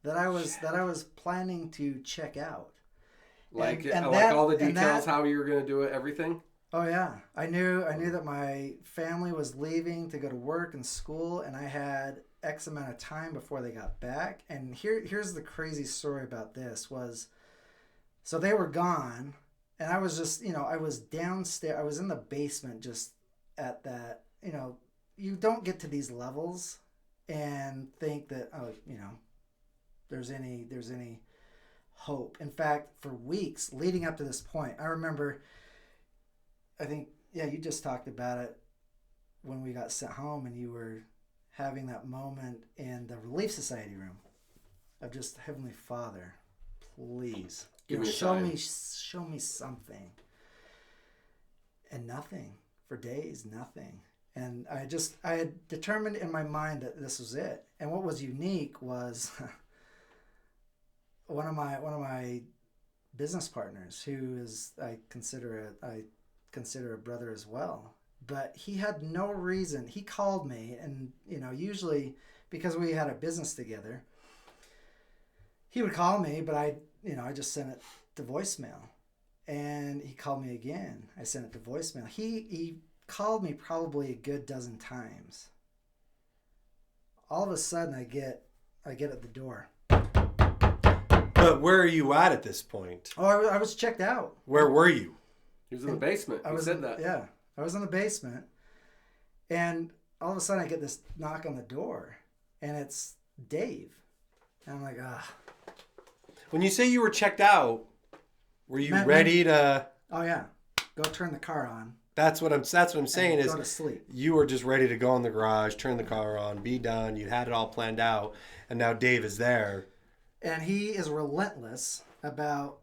that I was planning to check out. Like and like that, all the details, how you were going to do it, everything? Oh yeah, I knew that my family was leaving to go to work and school, and I had X amount of time before they got back. And here's the crazy story about this was, so they were gone, and I was just, I was downstairs. I was in the basement, just at that. You don't get to these levels and think that there's any hope. In fact, for weeks leading up to this point, I remember. I think, you just talked about it when we got sent home and you were having that moment in the Relief Society room of just, Heavenly Father, please, show me something. And nothing. For days, nothing. And I had determined in my mind that this was it. And what was unique was one of my business partners who is I consider a brother as well. But he had no reason. He called me, and usually because we had a business together, he would call me, but I just sent it to voicemail. And he called me again. I sent it to voicemail. He called me probably a good dozen times. All of a sudden, I get at the door. But where are you at this point? Oh, I was checked out. Where were you? He was in the basement. I said that. Yeah, I was in the basement, and all of a sudden I get this knock on the door, and it's Dave, and I'm like, When you say you were checked out, were you ready to? Oh yeah, go turn the car on. That's what I'm saying is go to sleep. You were just ready to go in the garage, turn the car on, be done. You had it all planned out, and now Dave is there. And he is relentless about,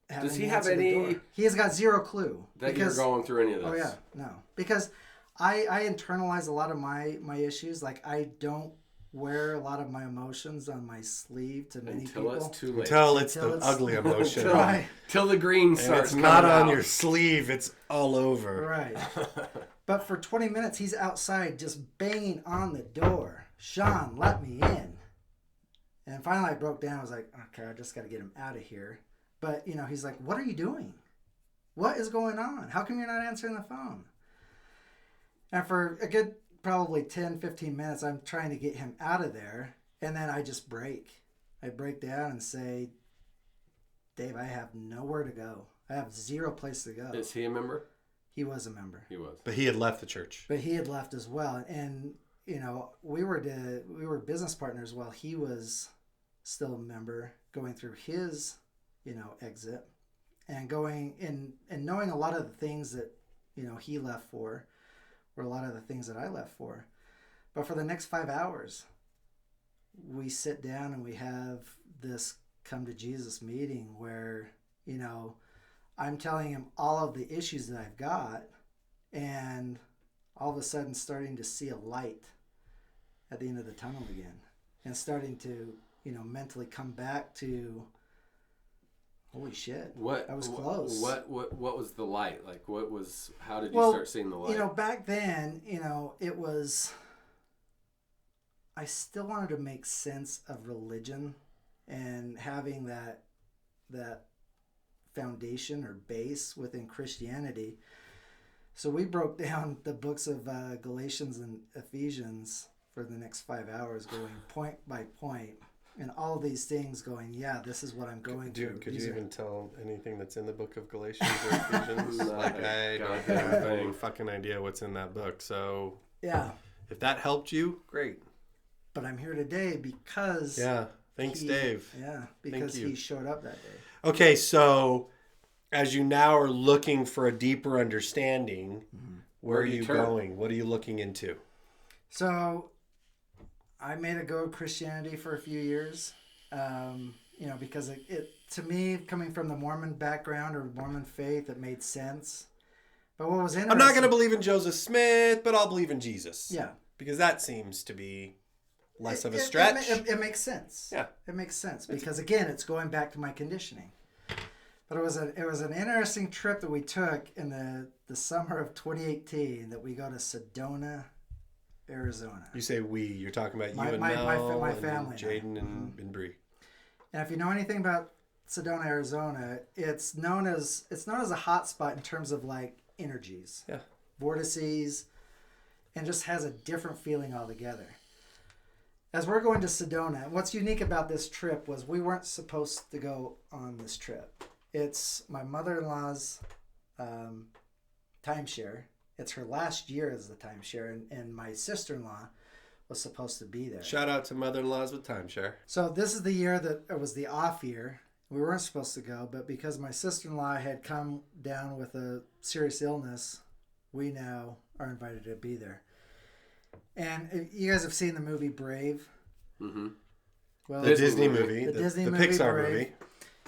Does he have any? He has got zero clue that you're going through any of this. Oh yeah, no, because I internalize a lot of my issues. Like I don't wear a lot of my emotions on my sleeve to many people. Until it's too late. Until it's the ugly emotion. Right. Till the green and starts. It's not on out. your sleeve. It's all over. Right. But for 20 minutes, he's outside just banging on the door. Shawn, let me in. And finally I broke down. I was like, okay, I just got to get him out of here. But, he's like, what are you doing? What is going on? How come you're not answering the phone? And for a good probably 10, 15 minutes, I'm trying to get him out of there. And then I just break. I break down and say, Dave, I have nowhere to go. I have zero place to go. Is he a member? He was a member. He was. But he had left the church. But he had left as well. And, we were business partners while he was still a member, going through his, exit, and going and knowing a lot of the things that, he left for were a lot of the things that I left for. But for the next 5 hours, we sit down and we have this come to Jesus meeting where, I'm telling him all of the issues that I've got, and all of a sudden starting to see a light at the end of the tunnel again, and starting to, mentally come back to, holy shit, I was close. What was the light? Like, how did you start seeing the light? Back then, it was, I still wanted to make sense of religion and having that foundation or base within Christianity. So we broke down the books of Galatians and Ephesians for the next 5 hours, going point by point, and all these things going, yeah, this is what I'm going through. Could you even tell anything that's in the book of Galatians or Ephesians? I don't have any fucking idea what's in that book. So yeah, if that helped you, great. But I'm here today because thanks, Dave. Yeah, because he showed up that day. Okay, so as you now are looking for a deeper understanding, where are you going? What are you looking into? So I made a go of Christianity for a few years, because it to me, coming from the Mormon background or Mormon faith, it made sense. But what was interesting... I'm not going to believe in Joseph Smith, but I'll believe in Jesus. Yeah. Because that seems to be less of a stretch. It makes sense. Yeah. It makes sense because, again, it's going back to my conditioning. But it was an interesting trip that we took in the summer of 2018 that we go to Sedona, Arizona. You say we. You're talking about my you and Mel my and family, Jaden and Bree. And if you know anything about Sedona, Arizona, it's known as a hot spot in terms of like energies, vortices, and just has a different feeling altogether. As we're going to Sedona, what's unique about this trip was we weren't supposed to go on this trip. It's my mother-in-law's timeshare. It's her last year as the timeshare, and my sister-in-law was supposed to be there. Shout out to mother-in-laws with timeshare. So this is the year that it was the off year. We weren't supposed to go, but because my sister-in-law had come down with a serious illness, we now are invited to be there. And you guys have seen the movie Brave? Mm-hmm. Well, the Disney movie. The Disney movie, Pixar Brave. movie.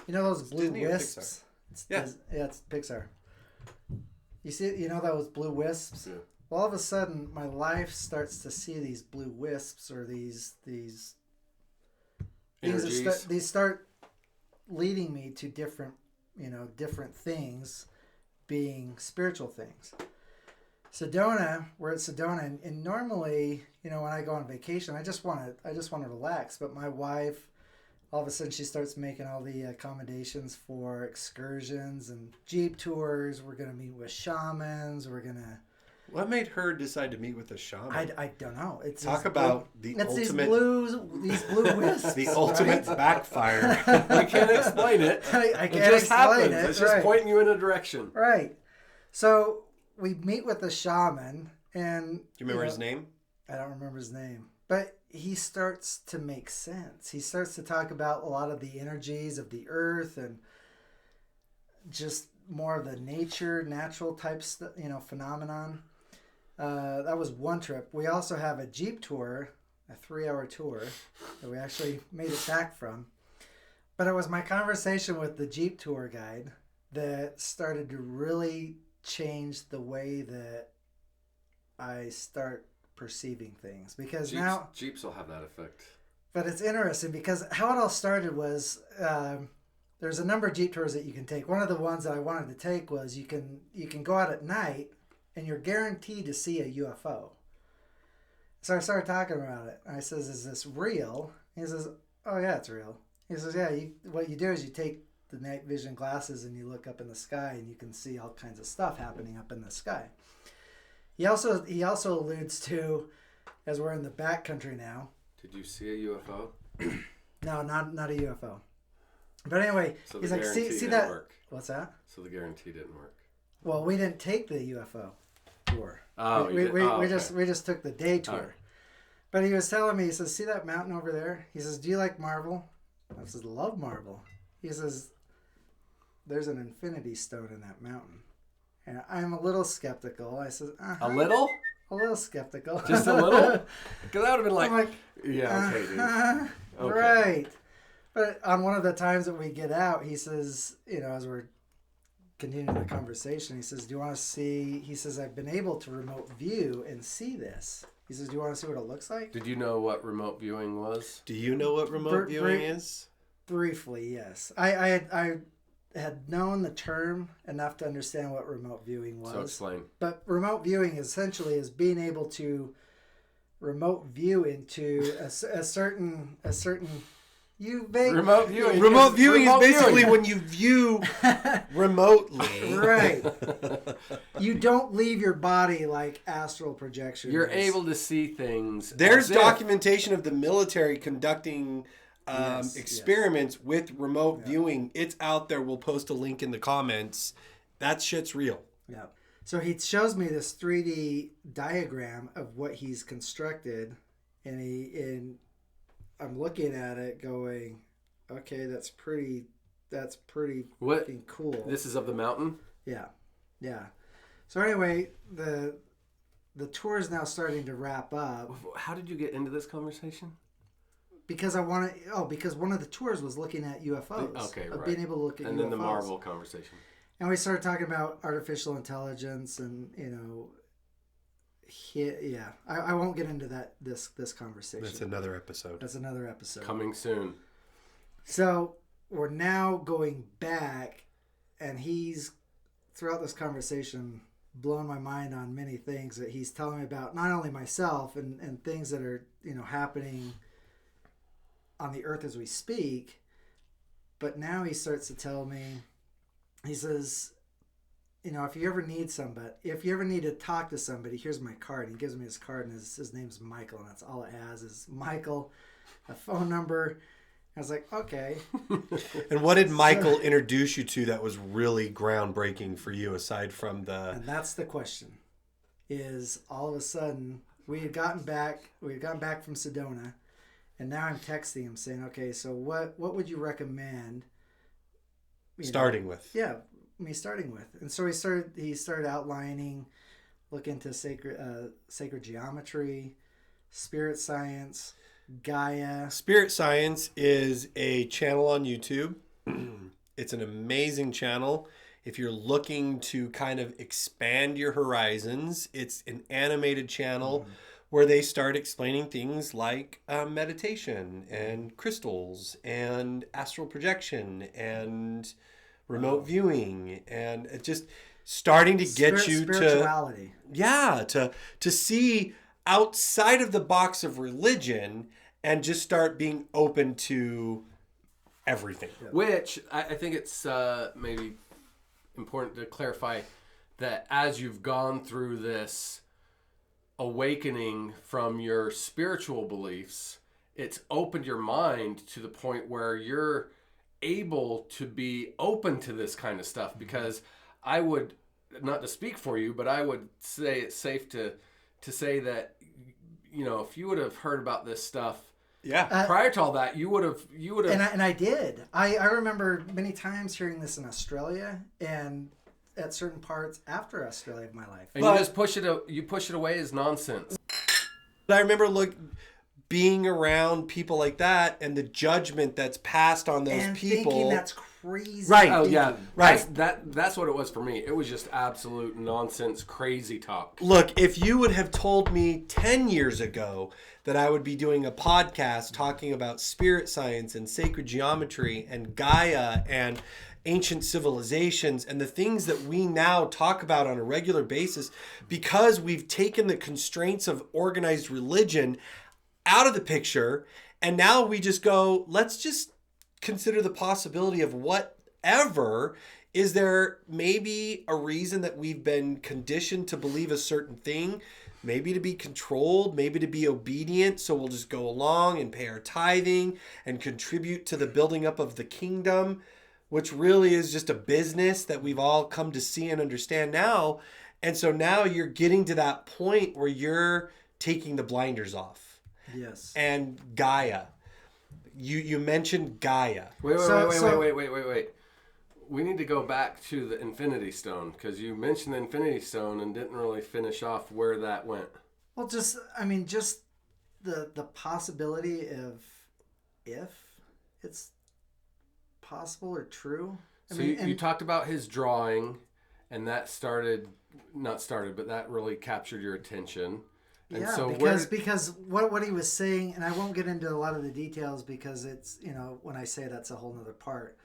You know those blue Disney wisps? It's Pixar. You know those blue wisps? Yeah. Well, all of a sudden, my life starts to see these blue wisps or these energies. These start leading me to different things, being spiritual things. Sedona, we're at Sedona, and normally, when I go on vacation, I just want to relax. But my wife, all of a sudden, she starts making all the accommodations for excursions and Jeep tours. We're gonna meet with shamans. What made her decide to meet with a shaman? I don't know. It's Talk about the ultimate. These blue wisps. The ultimate backfire. I can't explain it. I It can't just explain happens. it. It's just right. pointing you in a direction. Right. So we meet with the shaman, and Do you remember his name? I don't remember his name, but he starts to make sense. He starts to talk about a lot of the energies of the earth and just more of the natural type phenomenon. That was one trip. We also have a Jeep tour, a 3-hour tour that we actually made it back from. But it was my conversation with the Jeep tour guide that started to really change the way that I start perceiving things. Because Jeeps will have that effect. But it's interesting because how it all started was there's a number of Jeep tours that you can take. One of the ones that I wanted to take was you can go out at night and you're guaranteed to see a UFO. So I started talking about it. I says, "Is this real?" He says, "Oh yeah, it's real." He says, "Yeah, what you do is you take the night vision glasses and you look up in the sky and you can see all kinds of stuff happening up in the sky." He also alludes to, as we're in the backcountry now. Did you see a UFO? No, not a UFO. But anyway, So he's the like, guarantee see didn't that? work. What's that? So the guarantee didn't work. Well, we didn't take the UFO tour. Oh, we okay. just took the day tour. All right. But he was telling me, he says, "See that mountain over there?" He says, "Do you like Marvel?" I says, "Love Marvel." He says, "There's an infinity stone in that mountain." And I'm a little skeptical. I said, A little? A little skeptical. Just a little? Because that would have been like, I'm like, yeah, okay, dude. Okay. Right. But on one of the times that we get out, he says, as we're continuing the conversation, he says, "Do you want to see?" He says, "I've been able to remote view and see this." He says, "Do you want to see what it looks like?" Did you know what remote viewing was? Do you know what remote viewing is? Briefly, yes. I had known the term enough to understand what remote viewing was. So explain. But remote viewing essentially is being able to remote view into a certain Remote viewing. Remote viewing is Remote basically viewing. when you view remotely. Right. You don't leave your body like astral projection. You're able to see things. There's as if- documentation of the military conducting Yes, experiments with remote viewing. It's out there. We'll post a link in the comments. That shit's real. Yeah. So he shows me this 3D diagram of what he's constructed, and I'm looking at it going, okay, that's pretty What? fucking cool. This is of the mountain? Yeah. So anyway, the tour is now starting to wrap up How did you get into this conversation? because because one of the tours was looking at UFOs. Okay, of right. being able to look at And UFOs. then the Marvel conversation. And we started talking about artificial intelligence and, I won't get into this conversation. That's another episode. That's another episode. Coming soon. So we're now going back, and he's, throughout this conversation, blown my mind on many things that he's telling me about, not only myself and things that are, happening on the earth as we speak, but now he starts to tell me, he says, if you ever need to talk to somebody, here's my card. He gives me his card, and his name's Michael, and that's all it has is Michael, a phone number. I was like, okay. And what did Michael introduce you to that was really groundbreaking for you, aside from the... And that's the question, is all of a sudden, we had gotten back from Sedona, and now I'm texting him saying, okay, so what would you recommend? Starting with. Yeah, me starting with. And so he started outlining, look into sacred geometry, spirit science, Gaia. Spirit Science is a channel on YouTube. It's an amazing channel. If you're looking to kind of expand your horizons, it's an animated channel where they start explaining things like meditation and crystals and astral projection and remote viewing, and it just starting to get you spirituality. to see outside of the box of religion and just start being open to everything. Which I think it's maybe important to clarify that as you've gone through this awakening from your spiritual beliefs, it's opened your mind to the point where you're able to be open to this kind of stuff. Because I would, not to speak for you, but I would say it's safe to say that, you know, if you would have heard about this stuff prior to all that, you would have And I did. I remember many times hearing this in Australia and at certain parts after Australia of my life. and you just push it away as nonsense. But I remember being around people like that and the judgment that's passed on those and people. Thinking that's crazy. Right. Oh yeah, thinking. Right. That's what it was for me. It was just absolute nonsense, crazy talk. Look, if you would have told me 10 years ago that I would be doing a podcast talking about spirit science and sacred geometry and Gaia and ancient civilizations and the things that we now talk about on a regular basis, because we've taken the constraints of organized religion out of the picture, and now we just go, let's just consider the possibility of whatever. Is there maybe a reason that we've been conditioned to believe a certain thing? Maybe to be controlled, maybe to be obedient, so we'll just go along and pay our tithing and contribute to the building up of the kingdom, which really is just a business that we've all come to see and understand now. And so now you're getting to that point where you're taking the blinders off. Yes. And Gaia. You mentioned Gaia. Wait. We need to go back to the Infinity Stone, because you mentioned the Infinity Stone and didn't really finish off where that went. Well, just the possibility of if it's possible or true. So you talked about his drawing, and that that really captured your attention. And yeah, so because what he was saying, and I won't get into a lot of the details because it's, you know, when I say that's a whole nother part.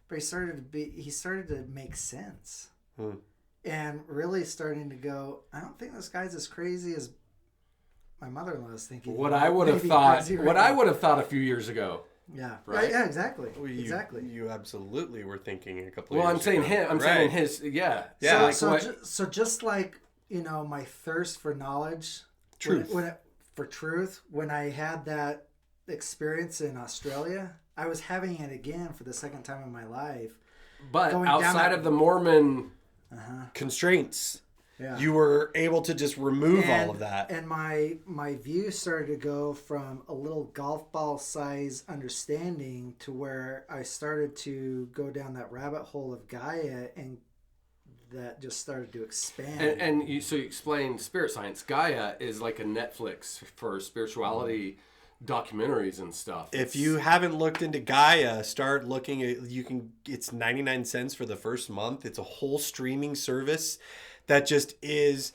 But he started to make sense. And really starting to go, I don't think this guy's as crazy as my mother-in-law is thinking. What I would have thought a few years ago. Yeah. Right? Yeah, exactly. Well, exactly. You absolutely were thinking a couple Well, of I'm years saying ago. him. I'm saying his. Yeah. Yeah. So just like, you know, my thirst for knowledge, Truth. When I had that experience in Australia, I was having it again for the second time in my life. But Going down outside that- of the Mormon constraints, Yeah. you were able to just remove all of that. And my view started to go from a little golf ball size understanding to where I started to go down that rabbit hole of Gaia, and that just started to expand. and you explained spirit science. Gaia is like a Netflix for spirituality documentaries and stuff. If you haven't looked into Gaia, start looking at, it's 99 cents for the first month. It's a whole streaming service that just is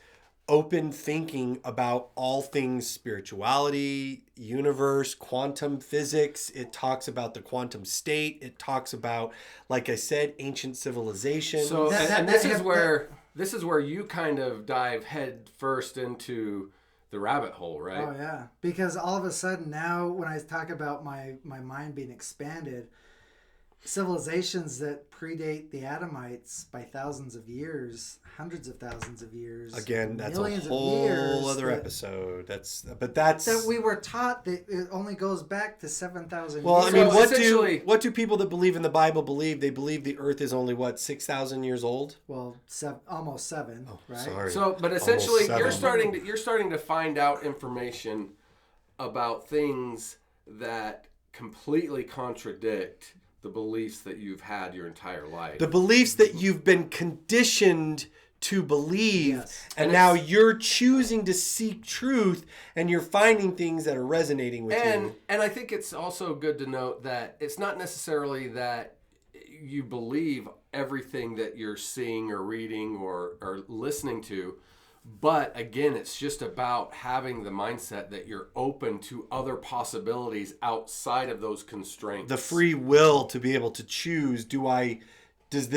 open thinking about all things spirituality, universe, quantum physics. It talks about the quantum state. It talks about, like I said, ancient civilization. So this is where you kind of dive head first into the rabbit hole, right? Oh yeah, because all of a sudden now, when I talk about my mind being expanded, civilizations that predate the Adamites by thousands of years, hundreds of thousands of years. Again, that's a millions of whole years other that- episode. That's That we were taught that it only goes back to 7,000 well. I years. mean, So essentially- what do people that believe in the Bible believe? They believe the Earth is only 6,000 years old. Well, almost 7, right? Sorry. So, but essentially, Almost you're starting to find out information about things that completely contradict the beliefs that you've had your entire life. The beliefs that you've been conditioned to believe, Yes. and And now it's- you're choosing to seek truth, and you're finding things that are resonating with you. And I think it's also good to note that it's not necessarily that you believe everything that you're seeing or reading or listening to, But again, it's just about having the mindset that you're open to other possibilities outside of those constraints. The free will to be able to choose. Do I believe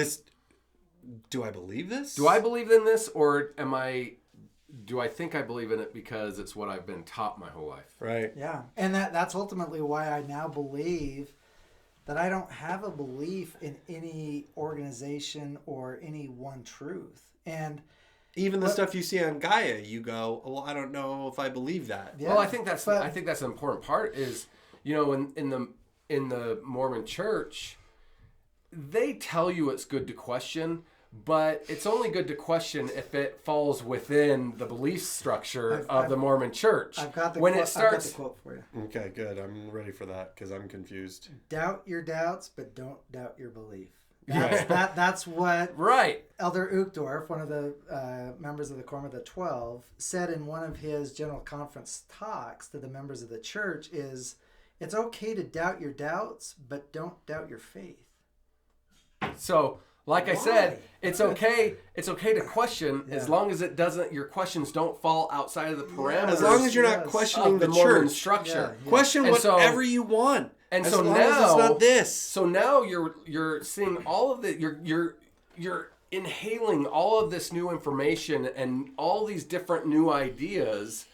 this? Do I believe in this, or do I think I believe in it because it's what I've been taught my whole life? Right. Yeah. And that's ultimately why I now believe that I don't have a belief in any organization or any one truth. And even the stuff you see on Gaia, you go, well, I don't know if I believe that. Yeah, well, I think that's an important part is, in the Mormon church, they tell you it's good to question, but it's only good to question if it falls within the belief structure of the Mormon church. I've got the when quote, it starts, I've got the quote for you. Okay, good. I'm ready for that because I'm confused. Doubt your doubts, but don't doubt your belief. Right. That's what right. Elder Uchtdorf, one of the members of the Quorum of the 12, said in one of his General Conference talks to the members of the church is, it's okay to doubt your doubts, but don't doubt your faith. So, like I said, it's okay to question as long as your questions don't fall outside of the parameters. As long as you're not questioning the Mormon church structure. Yeah. Question whatever you want. And as so long now as it's not this. So now you're seeing all of the you're inhaling all of this new information and all these different new ideas,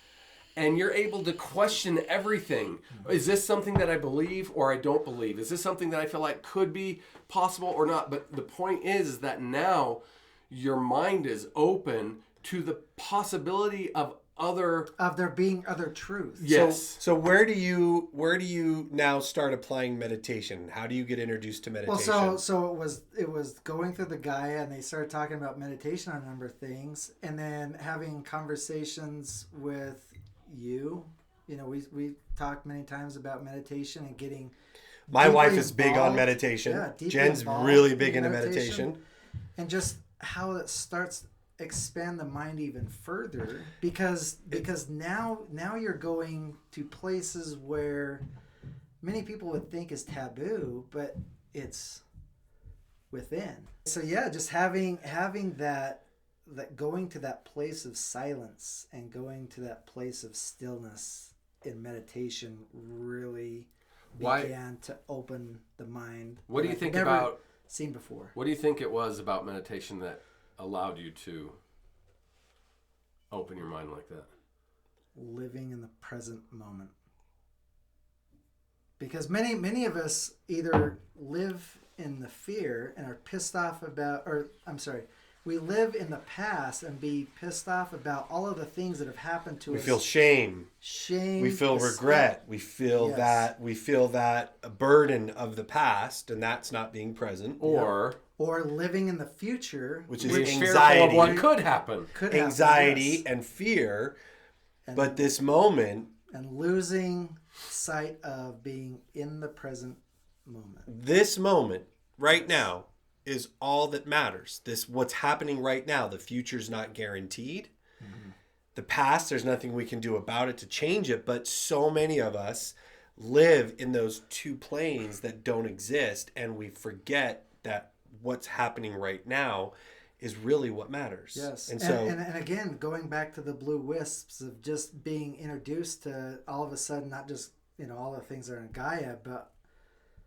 and you're able to question everything. Is this something that I believe or I don't believe? Is this something that I feel like could be possible or not? But the point is that now your mind is open to the possibility of there being other truths. Yes. So where do you now start applying meditation? How do you get introduced to meditation? Well, so it was going through the Gaia, and they started talking about meditation on a number of things, and then having conversations with you. We talked many times about meditation and getting. My wife is big on meditation. Yeah, Jen's really big into meditation. And just how it starts expand the mind even further because now you're going to places where many people would think is taboo, but it's within. So yeah, just having that going to that place of silence and going to that place of stillness in meditation really began to open the mind. What do you think about seen before? What do you think it was about meditation that allowed you to open your mind like that? Living in the present moment. Because many of us either live in the fear and are pissed off about, we live in the past and be pissed off about all of the things that have happened to us. We feel shame. We feel regret. We feel that burden of the past, and that's not being present. Or living in the future, which is anxiety. Fearful of what could happen. Anxiety and fear, but this moment. And losing sight of being in the present moment. This moment, right now, is all that matters. What's happening right now. The future's not guaranteed. Mm-hmm. The past, there's nothing we can do about it to change it, but so many of us live in those two planes that don't exist, and we forget that what's happening right now is really what matters. Yes. And again, going back to the blue wisps of just being introduced to all of a sudden, not just, all the things that are in Gaia, but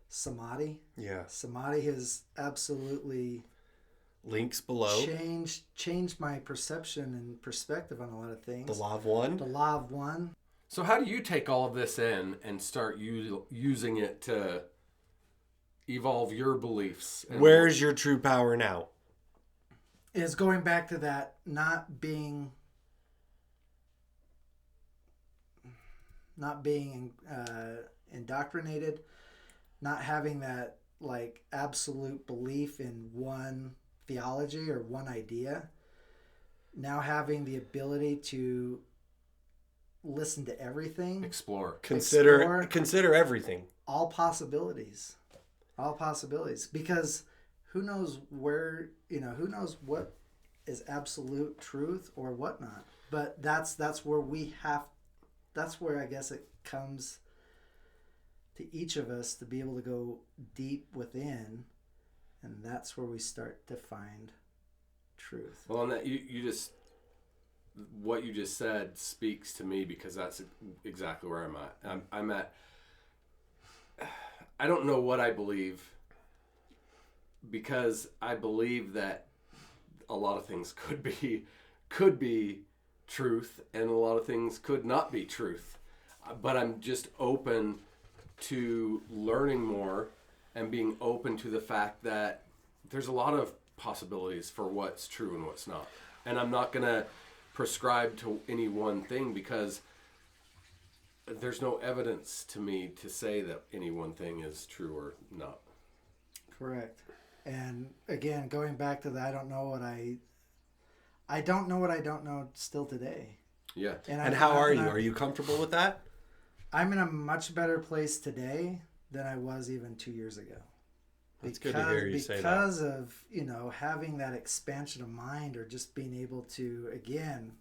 samadhi. Yeah. Samadhi has absolutely links below changed my perception and perspective on a lot of things. The law of one. So how do you take all of this in and start using it to evolve your beliefs? Where's your true power now? Is going back to that not being indoctrinated, not having that absolute belief in one theology or one idea. Now having the ability to listen to everything, consider everything, all possibilities, because who knows where, who knows what is absolute truth or whatnot. But that's where that's where I guess it comes to each of us to be able to go deep within, and that's where we start to find truth. Well, and that you just what you just said speaks to me, because that's exactly where I'm at. I'm at, I don't know what I believe, because I believe that a lot of things could be truth, and a lot of things could not be truth. But I'm just open to learning more and being open to the fact that there's a lot of possibilities for what's true and what's not. And I'm not going to prescribe to any one thing, because there's no evidence to me to say that any one thing is true or not. Correct. And again, going back to the I don't know what I don't know what I don't know still today. Yeah. And how are you? Are you comfortable with that? I'm in a much better place today than I was even 2 years ago. That's good to hear you say that. Because of, having that expansion of mind, or just being able to, again,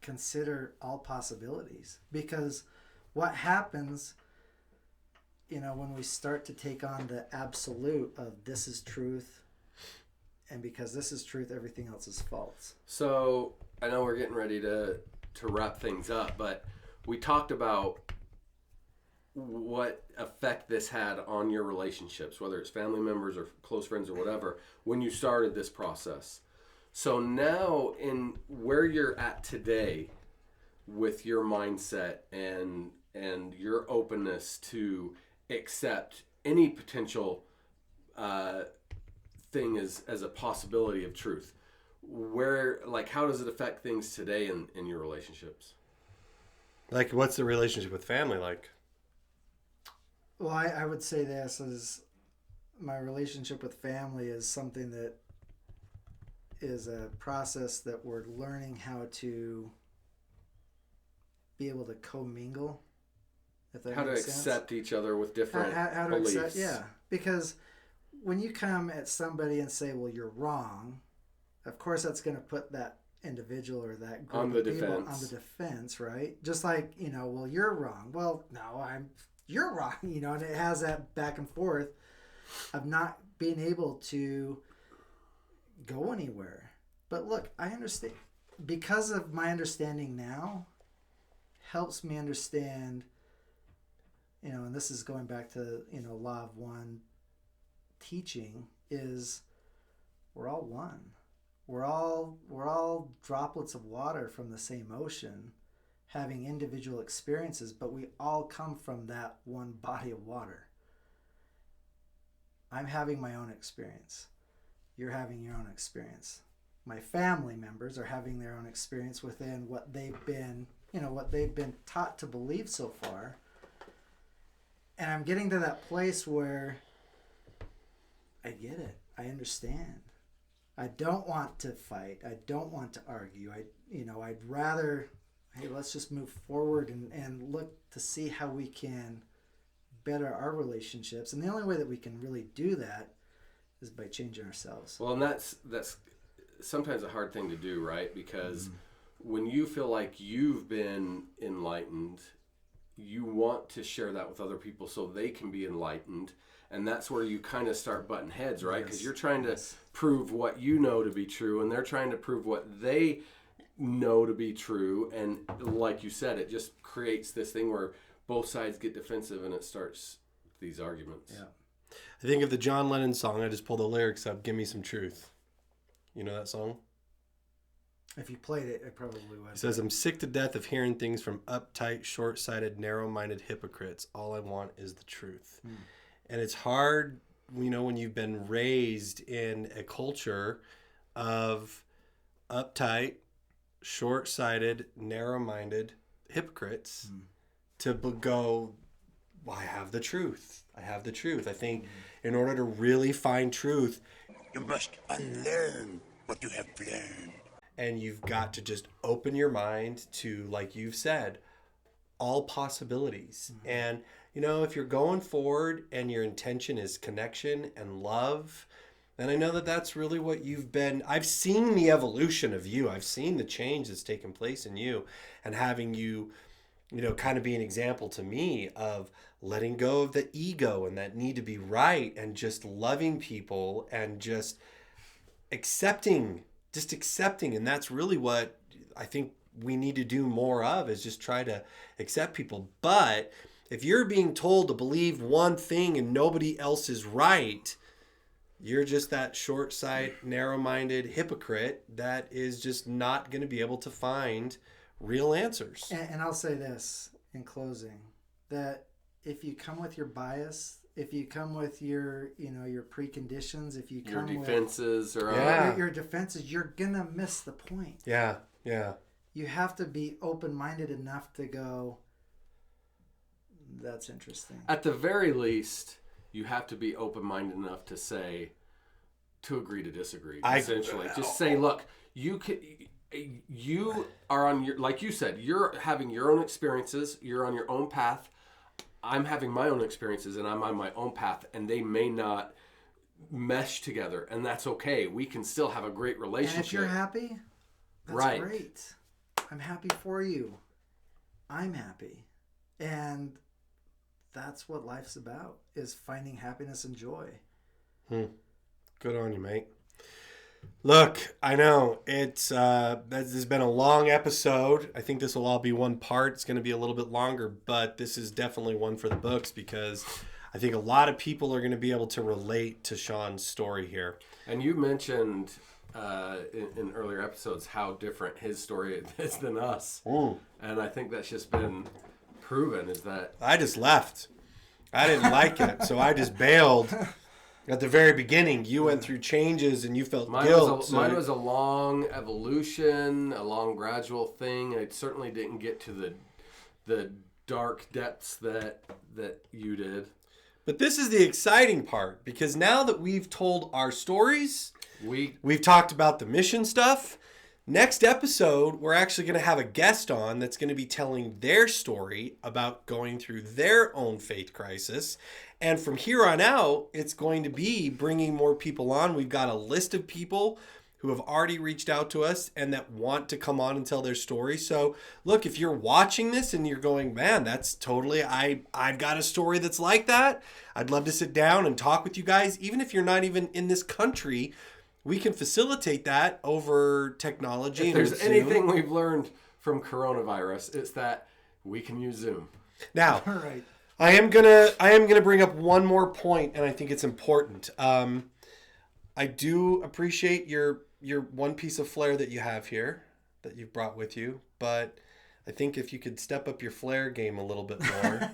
consider all possibilities. Because what happens, when we start to take on the absolute of this is truth, and because this is truth, everything else is false. So I know we're getting ready to wrap things up, but we talked about what effect this had on your relationships, whether it's family members or close friends or whatever, when you started this process. So now, in where you're at today with your mindset and your openness to accept any potential thing as a possibility of truth, how does it affect things today in your relationships? Like, what's the relationship with family like? Well, I would say this is my relationship with family is something that is a process that we're learning how to be able to commingle. If that how to makes sense. Accept each other with different how to beliefs. accept, yeah. Because when you come at somebody and say, well, you're wrong, of course that's going to put that individual or that group on the of people defense. on the defense, right? Just like, well, you're wrong. Well, no, you're wrong, and it has that back and forth of not being able to go anywhere. But look, I understand, because of my understanding now helps me understand, and this is going back to, Law of One teaching, is we're all one. We're all droplets of water from the same ocean, having individual experiences, but we all come from that one body of water. I'm having my own experience. You're having your own experience. My family members are having their own experience within what they've been taught to believe so far. And I'm getting to that place where I get it. I understand. I don't want to fight. I don't want to argue. I'd rather, hey, let's just move forward and look to see how we can better our relationships. And the only way that we can really do that is by changing ourselves. Well, and that's sometimes a hard thing to do, right? Because when you feel like you've been enlightened, you want to share that with other people so they can be enlightened. And that's where you kind of start butting heads, right? Because you're trying to prove what you know to be true, and they're trying to prove what they know to be true. And like you said, it just creates this thing where both sides get defensive, and it starts these arguments. Yeah. I think of the John Lennon song. I just pulled the lyrics up. Give me some truth. You know that song? If you played it, it probably would. It says, I'm sick to death of hearing things from uptight, short-sighted, narrow-minded hypocrites. All I want is the truth. And it's hard, when you've been raised in a culture of uptight, short-sighted, narrow-minded hypocrites to go, well, I have the truth. I have the truth. I think in order to really find truth, you must unlearn what you have learned. And you've got to just open your mind to, like you've said, all possibilities. And, if you're going forward and your intention is connection and love, then I know that that's really what you've been. I've seen the evolution of you. I've seen the change that's taken place in you, and having you, kind of be an example to me of letting go of the ego and that need to be right, and just loving people and just accepting. And that's really what, I think we need to do more of, is just try to accept people. But if you're being told to believe one thing and nobody else is right, you're just that short-sighted, narrow-minded hypocrite that is just not going to be able to find real answers. And I'll say this in closing, that if you come with your bias, if you come with your, your preconditions, if you come your defenses, with your defenses, you're gonna miss the point. Yeah. You have to be open-minded enough to go, that's interesting. At the very least, you have to be open-minded enough to say, to agree to disagree. Essentially, just say, look, you are on your, like you said, you're having your own experiences. You're on your own path. I'm having my own experiences, and I'm on my own path, and they may not mesh together, and that's okay. We can still have a great relationship. And if you're happy, that's great. I'm happy for you. I'm happy. And that's what life's about, is finding happiness and joy. Good on you, mate. Look, I know this has been a long episode. I think this will all be one part. It's going to be a little bit longer, but this is definitely one for the books, because I think a lot of people are going to be able to relate to Shawn's story here. And you mentioned in earlier episodes how different his story is than us. And I think that's just been proven, is that... I just left. I didn't like it, so I just bailed. At the very beginning, you went through changes and you felt guilt. Mine was a long evolution, a long gradual thing. It certainly didn't get to the dark depths that you did. But this is the exciting part, because now that we've told our stories, we've talked about the mission stuff. Next episode, we're actually going to have a guest on that's going to be telling their story about going through their own faith crisis. And from here on out, it's going to be bringing more people on. We've got a list of people who have already reached out to us and that want to come on and tell their story. So look, if you're watching this and you're going, man, that's totally, I've got a story that's like that. I'd love to sit down and talk with you guys. Even if you're not even in this country, we can facilitate that over technology. If there's anything we've learned from coronavirus, it's that we can use Zoom. Now, All right. I am gonna bring up one more point, and I think it's important. I do appreciate your one piece of flair that you have here, that you've brought with you, but I think if you could step up your flair game a little bit more.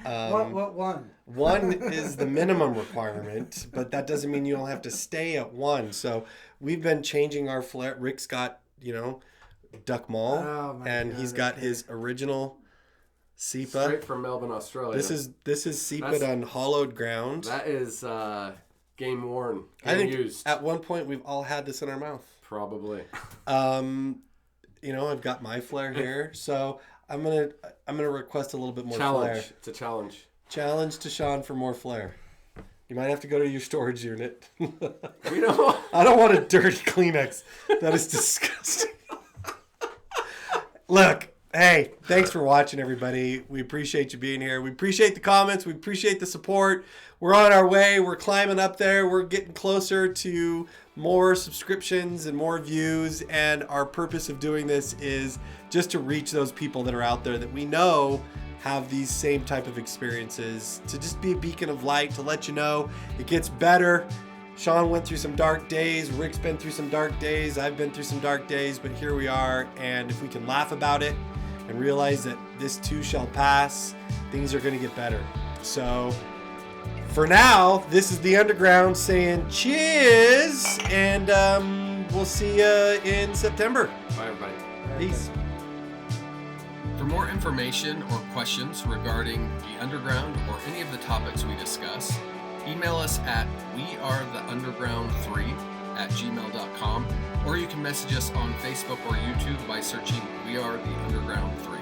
What one? One is the minimum requirement, but that doesn't mean you don't have to stay at one. So we've been changing our flair. Rick's got, Duck Mall, and he's got his original SEPA. Straight from Melbourne, Australia. This is SEPA on hollowed ground. That is game worn. I think used. at one point we've all had this in our mouth. Probably. I've got my flair here, so I'm gonna request a little bit more challenge. flair. It's a challenge. Challenge to Shawn for more flair. You might have to go to your storage unit. We don't. I don't want a dirty Kleenex. That is disgusting. Look, hey, thanks for watching, everybody. We appreciate you being here. We appreciate the comments. We appreciate the support. We're on our way. We're climbing up there. We're getting closer to more subscriptions and more views. And our purpose of doing this is just to reach those people that are out there that we know have these same type of experiences, to just be a beacon of light, to let you know it gets better. Shawn went through some dark days. Rick's been through some dark days. I've been through some dark days, but here we are. And if we can laugh about it and realize that this too shall pass, things are going to get better. So for now, this is the Underground saying cheers, and we'll see you in September. Bye, everybody. Peace. For more information or questions regarding the Underground or any of the topics we discuss, email us at wearetheunderground3@gmail.com, or you can message us on Facebook or YouTube by searching We Are the Underground 3.